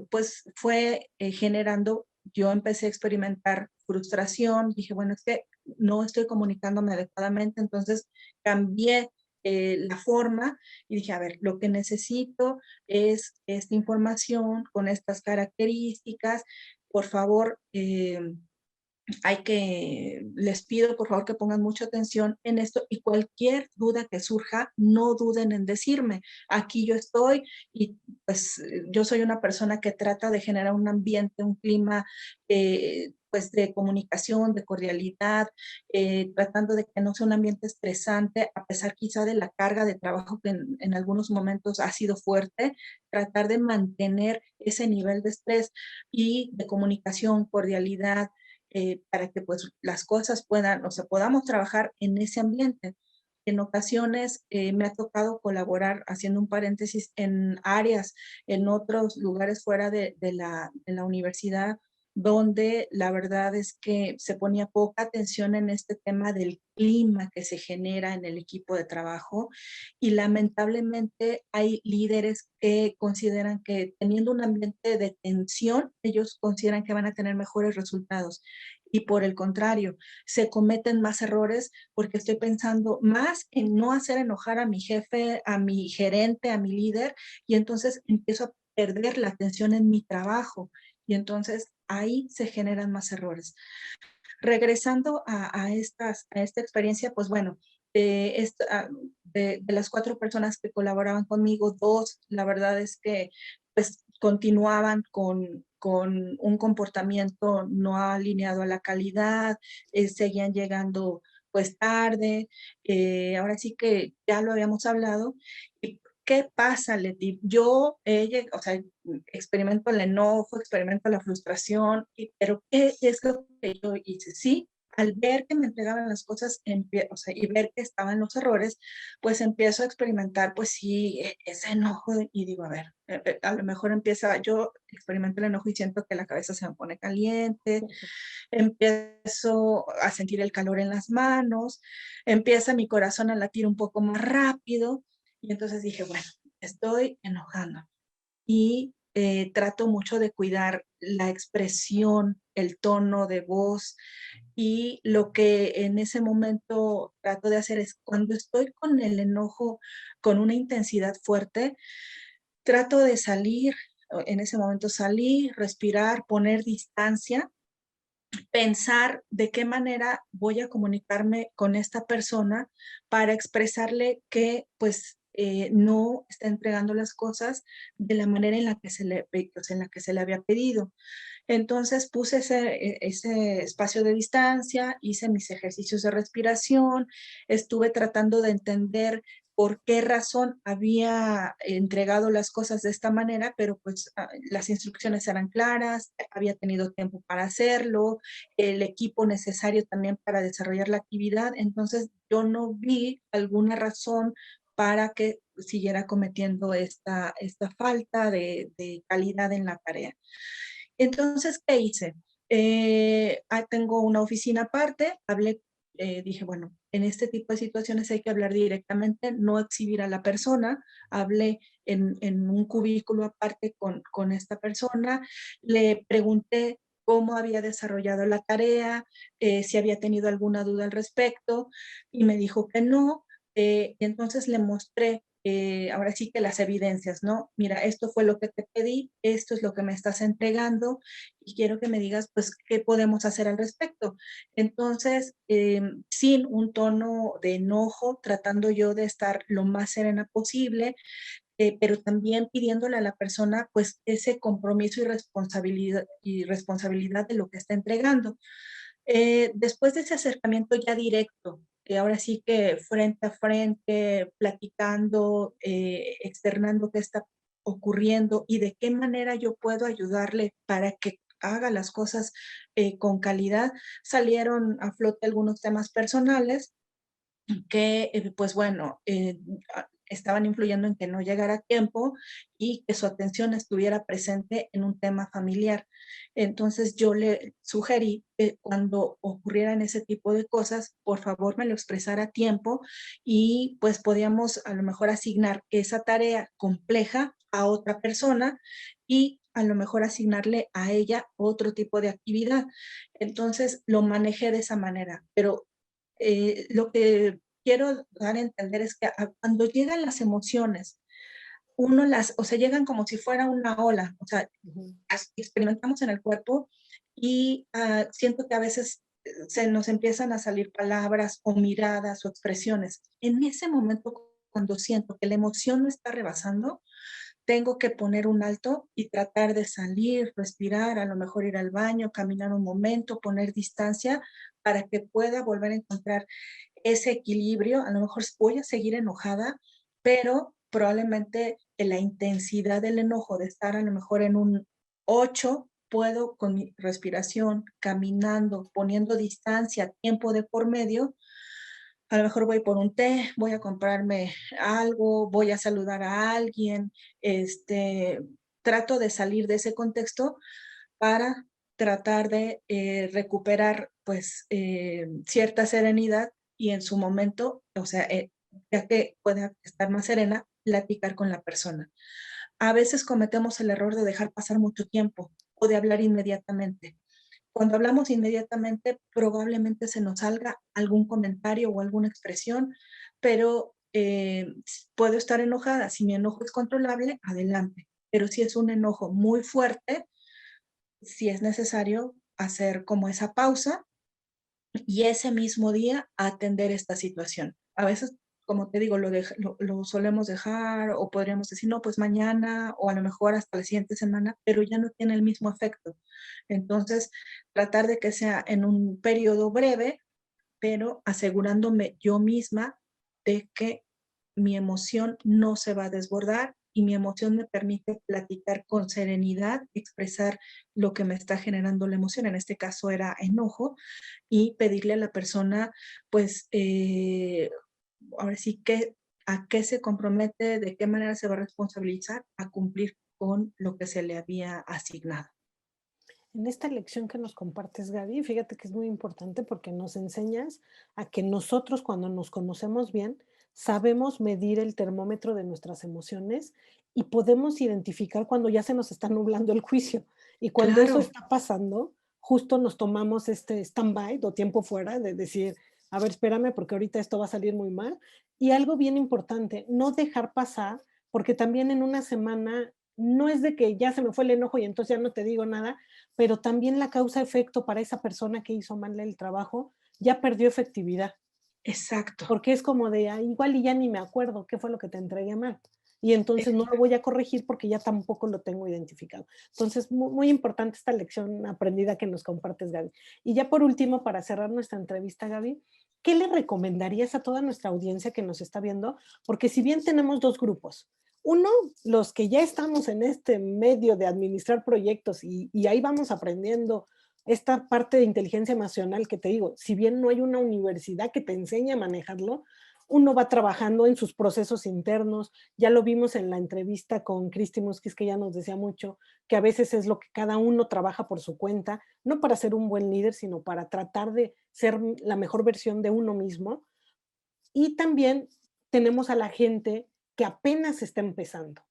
pues fue generando, yo empecé a experimentar frustración, dije, bueno, es que no estoy comunicándome adecuadamente, entonces cambié la forma y dije, a ver, lo que necesito es esta información con estas características, por favor, les pido por favor que pongan mucha atención en esto y cualquier duda que surja, no duden en decirme. Aquí yo estoy y pues yo soy una persona que trata de generar un ambiente, un clima pues de comunicación, de cordialidad, tratando de que no sea un ambiente estresante, a pesar quizá de la carga de trabajo que en algunos momentos ha sido fuerte, tratar de mantener ese nivel de estrés y de comunicación, cordialidad, para que pues las cosas puedan, o sea, podamos trabajar en ese ambiente. En ocasiones me ha tocado colaborar, haciendo un paréntesis, en áreas, en otros lugares fuera de la universidad, donde la verdad es que se ponía poca atención en este tema del clima que se genera en el equipo de trabajo y lamentablemente hay líderes que consideran que teniendo un ambiente de tensión, ellos consideran que van a tener mejores resultados y por el contrario, se cometen más errores porque estoy pensando más en no hacer enojar a mi jefe, a mi gerente, a mi líder, y entonces empiezo a perder la atención en mi trabajo y entonces ahí se generan más errores. Regresando a esta experiencia, pues bueno, de las 4 personas que colaboraban conmigo, 2, la verdad es que pues continuaban con un comportamiento no alineado a la calidad, seguían llegando pues tarde, ahora sí que ya lo habíamos hablado. ¿Y qué pasa, Leti? Yo, o sea, experimento el enojo, experimento la frustración, pero ¿qué es lo que yo hice? Sí, al ver que me entregaban las cosas, o sea, y ver que estaban los errores, pues empiezo a experimentar, pues sí, ese enojo y digo, a ver, a lo mejor yo experimento el enojo y siento que la cabeza se me pone caliente, empiezo a sentir el calor en las manos, empieza mi corazón a latir un poco más rápido y entonces dije, bueno, estoy enojando y trato mucho de cuidar la expresión, el tono de voz y lo que en ese momento trato de hacer es cuando estoy con el enojo con una intensidad fuerte, trato de salir, en ese momento salir, respirar, poner distancia, pensar de qué manera voy a comunicarme con esta persona para expresarle que pues no está entregando las cosas de la manera en la que o sea, en la que se le había pedido. Entonces puse ese espacio de distancia, hice mis ejercicios de respiración, estuve tratando de entender por qué razón había entregado las cosas de esta manera, pero pues las instrucciones eran claras, había tenido tiempo para hacerlo, el equipo necesario también para desarrollar la actividad, entonces yo no vi alguna razón para que siguiera cometiendo esta falta de calidad en la tarea. Entonces, ¿qué hice? Tengo una oficina aparte, dije, bueno, en este tipo de situaciones hay que hablar directamente, no exhibir a la persona. Hablé en un cubículo aparte con esta persona, le pregunté cómo había desarrollado la tarea, si había tenido alguna duda al respecto, y me dijo que no. Y entonces le mostré ahora sí que las evidencias, ¿no? Mira, esto fue lo que te pedí, esto es lo que me estás entregando y quiero que me digas, pues, qué podemos hacer al respecto. Entonces, sin un tono de enojo, tratando yo de estar lo más serena posible, pero también pidiéndole a la persona, pues, ese compromiso y responsabilidad de lo que está entregando. Después de ese acercamiento ya directo, ahora sí que frente a frente, platicando, externando qué está ocurriendo y de qué manera yo puedo ayudarle para que haga las cosas con calidad, salieron a flote algunos temas personales que, pues bueno, estaban influyendo en que no llegara a tiempo y que su atención estuviera presente en un tema familiar. Entonces yo le sugerí que cuando ocurrieran ese tipo de cosas, por favor me lo expresara a tiempo y pues podíamos a lo mejor asignar esa tarea compleja a otra persona y a lo mejor asignarle a ella otro tipo de actividad. Entonces lo manejé de esa manera, pero lo que quiero dar a entender es que cuando llegan las emociones, o sea, llegan como si fuera una ola, o sea, Ujú. las experimentamos en el cuerpo y siento que a veces se nos empiezan a salir palabras o miradas o expresiones. En ese momento, cuando siento que la emoción me está rebasando, tengo que poner un alto y tratar de salir, respirar, a lo mejor ir al baño, caminar un momento, poner distancia para que pueda volver a encontrar ese equilibrio. A lo mejor voy a seguir enojada, pero probablemente en la intensidad del enojo de estar a lo mejor en un 8 puedo con mi respiración, caminando, poniendo distancia, tiempo de por medio, a lo mejor voy por un té, voy a comprarme algo, voy a saludar a alguien, este, trato de salir de ese contexto para tratar de recuperar pues cierta serenidad y en su momento, o sea, ya que pueda estar más serena, platicar con la persona. A veces cometemos el error de dejar pasar mucho tiempo o de hablar inmediatamente. cuando hablamos inmediatamente, probablemente se nos salga algún comentario o alguna expresión, pero puedo estar enojada. Si mi enojo es controlable, adelante. Pero si es un enojo muy fuerte, si es necesario hacer como esa pausa y ese mismo día atender esta situación. A veces, como te digo, lo solemos dejar o podríamos decir, no, pues mañana o a lo mejor hasta la siguiente semana, pero ya no tiene el mismo efecto. Entonces, tratar de que sea en un periodo breve, pero asegurándome yo misma de que mi emoción no se va a desbordar y mi emoción me permite platicar con serenidad, expresar lo que me está generando la emoción. En este caso era enojo y pedirle a la persona, pues, ahora sí que a qué se compromete, de qué manera se va a responsabilizar a cumplir con lo que se le había asignado. En esta lección que nos compartes, Gaby, fíjate que es muy importante porque nos enseñas a que nosotros cuando nos conocemos bien, sabemos medir el termómetro de nuestras emociones y podemos identificar cuando ya se nos está nublando el juicio. Y cuando eso Claro, está pasando, justo nos tomamos este stand-by o tiempo fuera de decir, a ver, espérame porque ahorita esto va a salir muy mal. Y algo bien importante, no dejar pasar, porque también en una semana no es de que ya se me fue el enojo y entonces ya no te digo nada, pero también la causa-efecto para esa persona que hizo mal el trabajo ya perdió efectividad, exacto. porque es como de: "Ay, igual y ya ni me acuerdo qué fue lo que te entregué mal". Y entonces no lo voy a corregir porque ya tampoco lo tengo identificado. Entonces, muy importante esta lección aprendida que nos compartes, Gaby. Y ya por último, para cerrar nuestra entrevista, Gaby, ¿qué le recomendarías a toda nuestra audiencia que nos está viendo? Porque si bien tenemos 2 grupos, uno, los que ya estamos en este medio de administrar proyectos y ahí vamos aprendiendo esta parte de inteligencia emocional que te digo, si bien no hay una universidad que te enseñe a manejarlo, uno va trabajando en sus procesos internos. Ya lo vimos en la entrevista con Cristi Muskis, que ella nos decía mucho que a veces es lo que cada uno trabaja por su cuenta, no para ser un buen líder, sino para tratar de ser la mejor versión de uno mismo. Y también tenemos a la gente que apenas está empezando.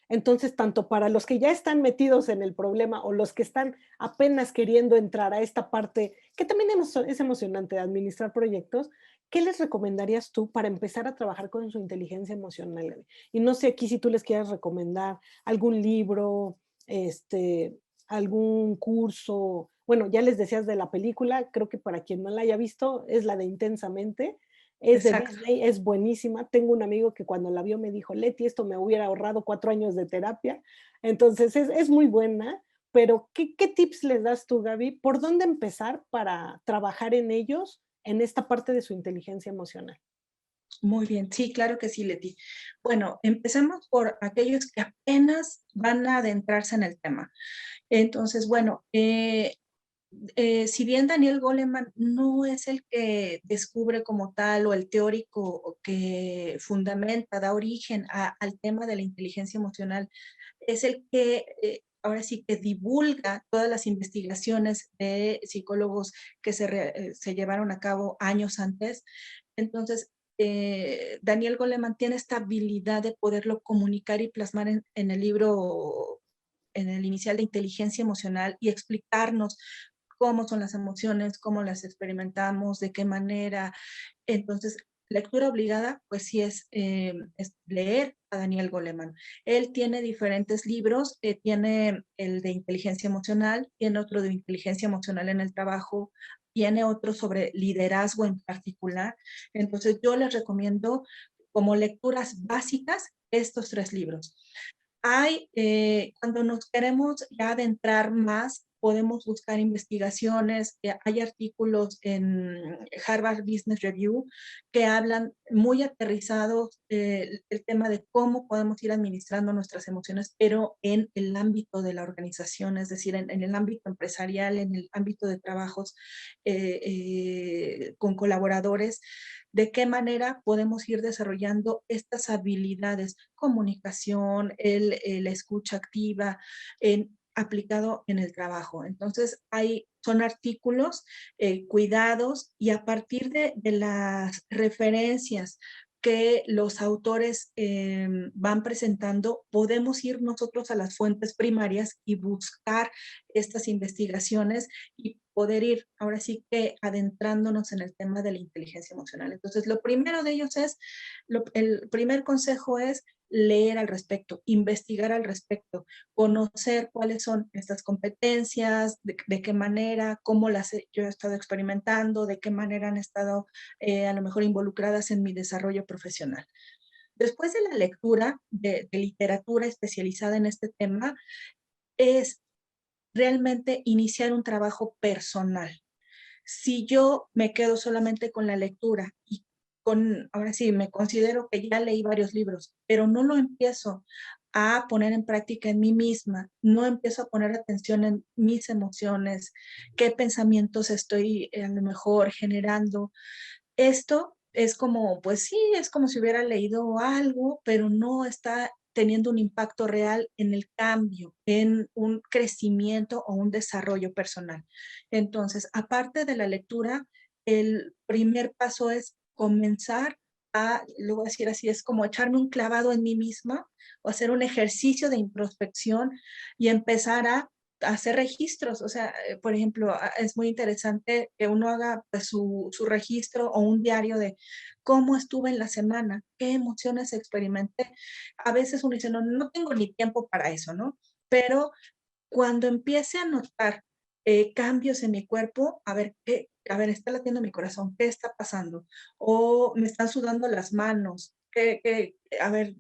Entonces, tanto para los que ya están metidos en el problema o los que están apenas queriendo entrar a esta parte, que también es emocionante de administrar proyectos, ¿qué les recomendarías tú para empezar a trabajar con su inteligencia emocional? Y no sé aquí si tú les quieras recomendar algún libro, este, algún curso. Bueno, ya les decías de la película, creo que para quien no la haya visto, es la de Intensamente, es de Exacto. Disney, es buenísima. Tengo un amigo que cuando la vio me dijo: "Leti, esto me hubiera ahorrado 4 años de terapia". Entonces, es muy buena, pero, ¿qué tips les das tú, Gaby? ¿Por dónde empezar para trabajar en ellos, en esta parte de su inteligencia emocional? Muy bien, sí, claro que sí, Leti. Bueno, empecemos por aquellos que apenas van a adentrarse en el tema. Entonces, bueno, si bien Daniel Goleman no es el que descubre como tal o el teórico o que fundamenta, da origen al tema de la inteligencia emocional, es el que ahora sí que divulga todas las investigaciones de psicólogos que se llevaron a cabo años antes. Entonces, Daniel Goleman tiene esta habilidad de poderlo comunicar y plasmar en el libro, en el inicial de inteligencia emocional y explicarnos cómo son las emociones, cómo las experimentamos, de qué manera. Entonces, lectura obligada, pues sí es leer a Daniel Goleman. Él tiene diferentes libros, tiene el de inteligencia emocional, tiene otro de inteligencia emocional en el trabajo, tiene otro sobre liderazgo en particular. Entonces, yo les recomiendo como lecturas básicas estos tres libros. Cuando nos queremos ya adentrar más, podemos buscar investigaciones, hay artículos en Harvard Business Review que hablan muy aterrizados el tema de cómo podemos ir administrando nuestras emociones, pero en el ámbito de la organización, es decir, en el ámbito empresarial, en el ámbito de trabajos con colaboradores, de qué manera podemos ir desarrollando estas habilidades, comunicación, la escucha activa, aplicado en el trabajo. Entonces, son artículos cuidados y a partir de las referencias que los autores van presentando, podemos ir nosotros a las fuentes primarias y buscar estas investigaciones y poder ir ahora sí que adentrándonos en el tema de la inteligencia emocional. Entonces, lo primero de ellos es, el primer consejo es leer al respecto, investigar al respecto, conocer cuáles son estas competencias, de qué manera, cómo yo he estado experimentando, de qué manera han estado a lo mejor involucradas en mi desarrollo profesional. Después de la lectura de literatura especializada en este tema, es realmente iniciar un trabajo personal. Si yo me quedo solamente con la lectura y ahora sí, me considero que ya leí varios libros, pero no lo empiezo a poner en práctica en mí misma, no empiezo a poner atención en mis emociones, qué pensamientos estoy a lo mejor generando. Esto es como, pues sí, es como si hubiera leído algo, pero no está teniendo un impacto real en el cambio, en un crecimiento o un desarrollo personal. Entonces, aparte de la lectura, el primer paso es comenzar lo voy a decir así, es como echarme un clavado en mí misma o hacer un ejercicio de introspección y empezar a hacer registros. O sea, por ejemplo, es muy interesante que uno haga pues, su registro o un diario de cómo estuve en la semana, qué emociones experimenté. A veces uno dice, no, no tengo ni tiempo para eso, ¿no? Pero cuando empiece a notar cambios en mi cuerpo, a ver, está latiendo mi corazón, ¿qué está pasando? O me están sudando las manos, a ver,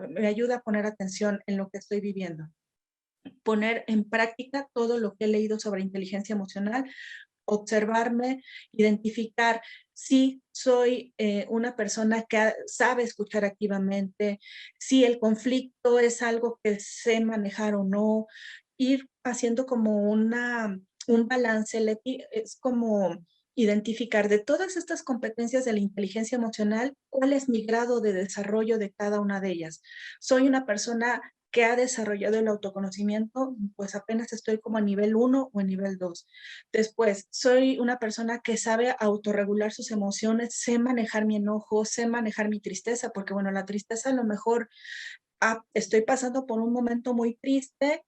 me ayuda a poner atención en lo que estoy viviendo. Poner en práctica todo lo que he leído sobre inteligencia emocional, observarme, identificar si soy una persona que sabe escuchar activamente, si el conflicto es algo que sé manejar o no, ir haciendo como un balance, Leti, es como identificar de todas estas competencias de la inteligencia emocional, cuál es mi grado de desarrollo de cada una de ellas. Soy una persona que ha desarrollado el autoconocimiento, pues apenas estoy como a nivel 1 o a nivel 2. Después, soy una persona que sabe autorregular sus emociones, sé manejar mi enojo, sé manejar mi tristeza, porque bueno, la tristeza a lo mejor estoy pasando por un momento muy triste,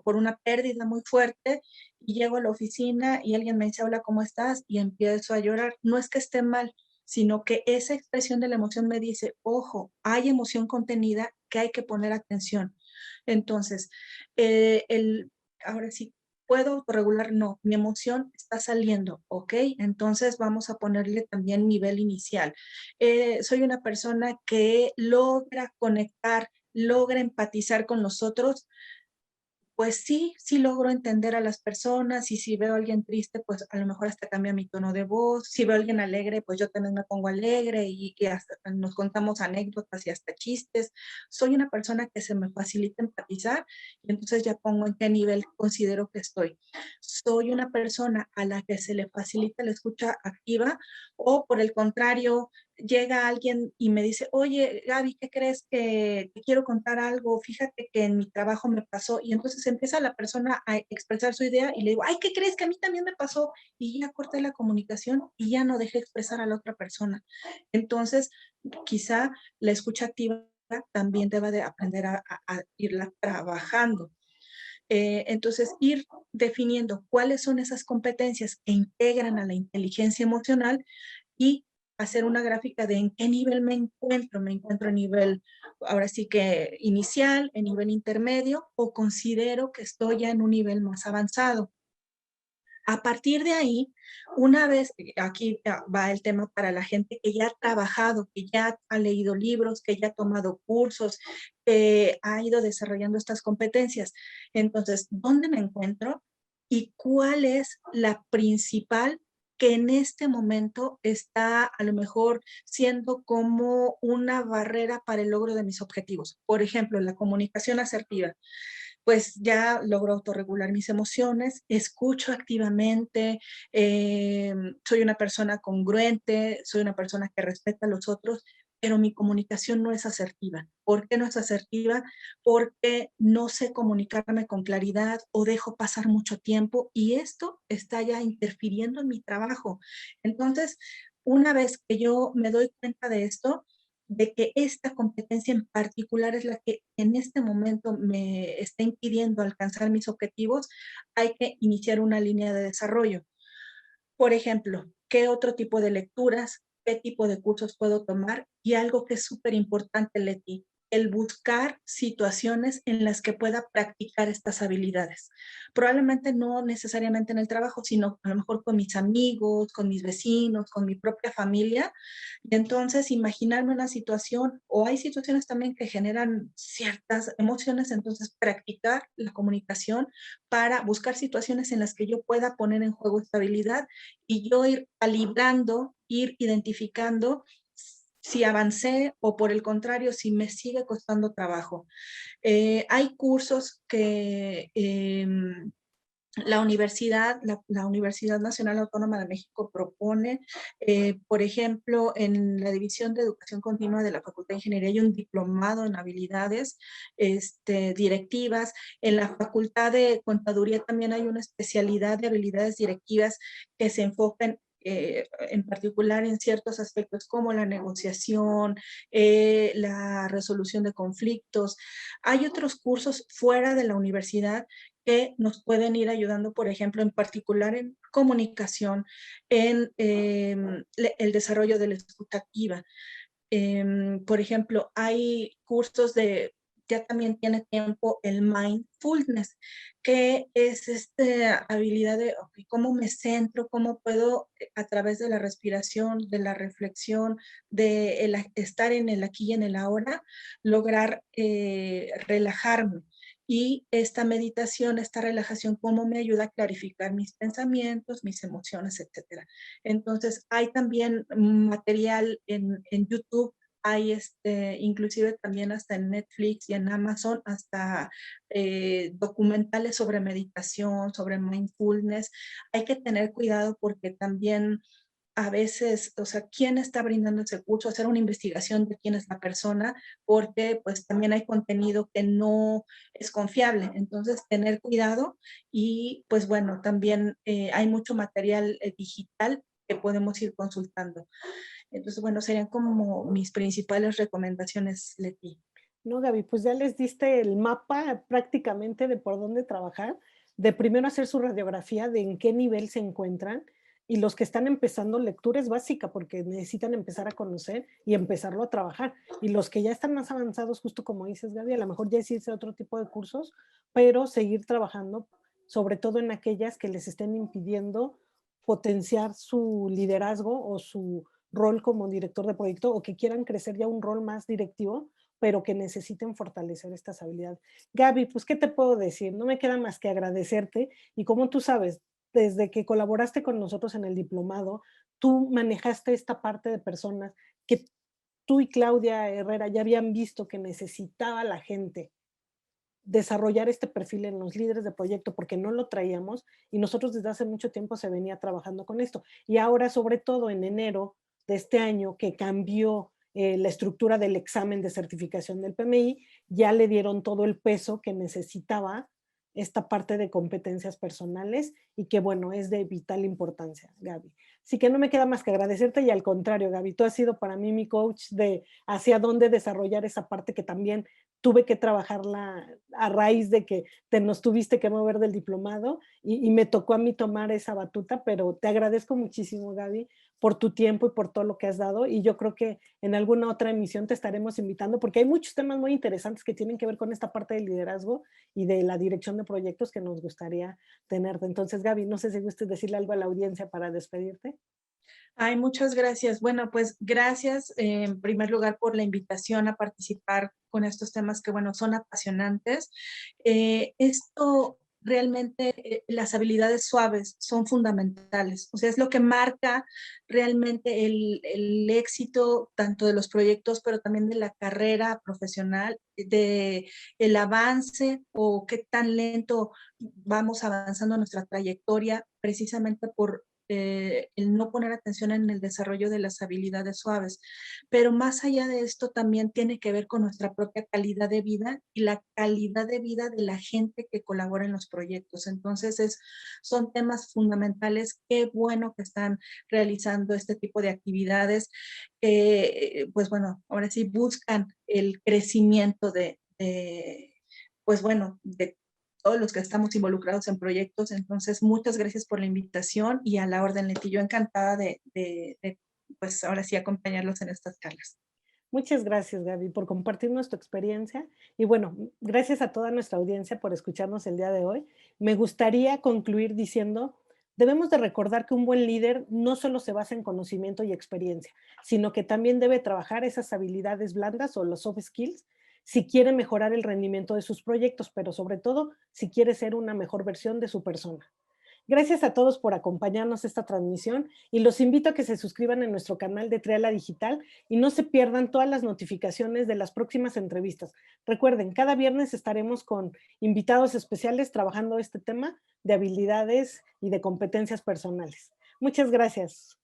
por una pérdida muy fuerte, y llego a la oficina y alguien me dice, hola, ¿cómo estás? Y empiezo a llorar. No es que esté mal, sino que esa expresión de la emoción me dice, ojo, hay emoción contenida que hay que poner atención. Entonces, el, ahora sí, ¿puedo autorregular? No, mi emoción está saliendo, ¿ok? Entonces vamos a ponerle también nivel inicial. Soy una persona que logra conectar, logra empatizar con los otros, pues sí, sí logro entender a las personas y si veo a alguien triste, pues a lo mejor hasta cambia mi tono de voz. Si veo a alguien alegre, pues yo también me pongo alegre y hasta nos contamos anécdotas y hasta chistes. Soy una persona que se me facilita empatizar y entonces ya pongo en qué nivel considero que estoy. Soy una persona a la que se le facilita la escucha activa o por el contrario, llega alguien y me dice, oye, Gaby, ¿qué crees que te quiero contar algo? Fíjate que en mi trabajo me pasó. Y entonces empieza la persona a expresar su idea y le digo, ay, ¿qué crees que a mí también me pasó? Y ya corté la comunicación y ya no dejé expresar a la otra persona. Entonces, quizá la escucha activa también deba de aprender a irla trabajando. Entonces, ir definiendo cuáles son esas competencias que integran a la inteligencia emocional y hacer una gráfica de en qué nivel me encuentro. Me encuentro en nivel, ahora sí que inicial, en nivel intermedio, o considero que estoy ya en un nivel más avanzado. A partir de ahí, una vez, aquí va el tema para la gente que ya ha trabajado, que ya ha leído libros, que ya ha tomado cursos, que ha ido desarrollando estas competencias. Entonces, ¿dónde me encuentro? ¿Y cuál es la principal que en este momento está a lo mejor siendo como una barrera para el logro de mis objetivos? Por ejemplo, la comunicación asertiva, pues ya logro autorregular mis emociones, escucho activamente, soy una persona congruente, soy una persona que respeta a los otros, pero mi comunicación no es asertiva. ¿Por qué no es asertiva? Porque no sé comunicarme con claridad o dejo pasar mucho tiempo y esto está ya interfiriendo en mi trabajo. Entonces, una vez que yo me doy cuenta de esto, de que esta competencia en particular es la que en este momento me está impidiendo alcanzar mis objetivos, hay que iniciar una línea de desarrollo. Por ejemplo, ¿qué otro tipo de lecturas, qué tipo de cursos puedo tomar? Y algo que es súper importante, Leti, el buscar situaciones en las que pueda practicar estas habilidades. Probablemente no necesariamente en el trabajo, sino a lo mejor con mis amigos, con mis vecinos, con mi propia familia. Y entonces imaginarme una situación, o hay situaciones también que generan ciertas emociones, entonces practicar la comunicación para buscar situaciones en las que yo pueda poner en juego esta habilidad y yo ir calibrando, ir identificando si avancé o por el contrario, si me sigue costando trabajo. Hay cursos que la Universidad Nacional Autónoma de México propone, por ejemplo, en la División de Educación Continua de la Facultad de Ingeniería hay un diplomado en habilidades directivas. En la Facultad de Contaduría también hay una especialidad de habilidades directivas que se enfocan en particular en ciertos aspectos como la negociación, la resolución de conflictos. Hay otros cursos fuera de la universidad que nos pueden ir ayudando, por ejemplo, en particular en comunicación, en el desarrollo de la escucha activa. Por ejemplo, hay cursos de, ya también tiene tiempo el mindfulness, que es esta habilidad de okay, cómo me centro, cómo puedo a través de la respiración, de la reflexión, de estar en el aquí y en el ahora, lograr relajarme. Y esta meditación, esta relajación, cómo me ayuda a clarificar mis pensamientos, mis emociones, etcétera. Entonces, hay también material en YouTube, hay inclusive también hasta en Netflix y en Amazon, hasta documentales sobre meditación, sobre mindfulness. Hay que tener cuidado porque también a veces, o sea, quién está brindando ese curso, hacer una investigación de quién es la persona, porque pues también hay contenido que no es confiable. Entonces, tener cuidado y pues bueno, también hay mucho material digital que podemos ir consultando. Entonces, bueno, serían como mis principales recomendaciones, Leti. No, Gaby, pues ya les diste el mapa prácticamente de por dónde trabajar, de primero hacer su radiografía de en qué nivel se encuentran y los que están empezando, lectura es básica porque necesitan empezar a conocer y empezarlo a trabajar. Y los que ya están más avanzados, justo como dices, Gaby, a lo mejor ya hiciste otro tipo de cursos, pero seguir trabajando, sobre todo en aquellas que les estén impidiendo potenciar su liderazgo o su rol como director de proyecto o que quieran crecer ya un rol más directivo, pero que necesiten fortalecer estas habilidades. Gaby, pues, ¿qué te puedo decir? No me queda más que agradecerte y como tú sabes, desde que colaboraste con nosotros en el diplomado, tú manejaste esta parte de personas que tú y Claudia Herrera ya habían visto que necesitaba la gente desarrollar este perfil en los líderes de proyecto porque no lo traíamos y nosotros desde hace mucho tiempo se venía trabajando con esto. Y ahora, sobre todo en enero de este año, que cambió la estructura del examen de certificación del PMI, ya le dieron todo el peso que necesitaba esta parte de competencias personales y que, bueno, es de vital importancia, Gaby. Así que no me queda más que agradecerte y al contrario, Gaby, tú has sido para mí mi coach de hacia dónde desarrollar esa parte que también tuve que trabajarla a raíz de que te nos tuviste que mover del diplomado y me tocó a mí tomar esa batuta, pero te agradezco muchísimo, Gaby, por tu tiempo y por todo lo que has dado. Y yo creo que en alguna otra emisión te estaremos invitando porque hay muchos temas muy interesantes que tienen que ver con esta parte del liderazgo y de la dirección de proyectos que nos gustaría tenerte. Entonces, Gaby, no sé si gustes decirle algo a la audiencia para despedirte. Ay, muchas gracias. Bueno, pues gracias en primer lugar por la invitación a participar con estos temas que, bueno, son apasionantes. Esto realmente, las habilidades suaves son fundamentales. O sea, es lo que marca realmente el éxito tanto de los proyectos, pero también de la carrera profesional, de el avance o qué tan lento vamos avanzando en nuestra trayectoria, precisamente por el no poner atención en el desarrollo de las habilidades suaves. Pero más allá de esto, también tiene que ver con nuestra propia calidad de vida y la calidad de vida de la gente que colabora en los proyectos. Entonces, son temas fundamentales. Qué bueno que están realizando este tipo de actividades. Pues bueno, ahora sí buscan el crecimiento pues bueno, de todos los que estamos involucrados en proyectos. Entonces, muchas gracias por la invitación y a la orden, Leti. Yo encantada pues ahora sí, acompañarlos en estas charlas. Muchas gracias, Gaby, por compartirnos tu experiencia. Y bueno, gracias a toda nuestra audiencia por escucharnos el día de hoy. Me gustaría concluir diciendo, debemos de recordar que un buen líder no solo se basa en conocimiento y experiencia, sino que también debe trabajar esas habilidades blandas o los soft skills si quiere mejorar el rendimiento de sus proyectos, pero sobre todo si quiere ser una mejor versión de su persona. Gracias a todos por acompañarnos esta transmisión y los invito a que se suscriban en nuestro canal de Triala Digital y no se pierdan todas las notificaciones de las próximas entrevistas. Recuerden, cada viernes estaremos con invitados especiales trabajando este tema de habilidades y de competencias personales. Muchas gracias.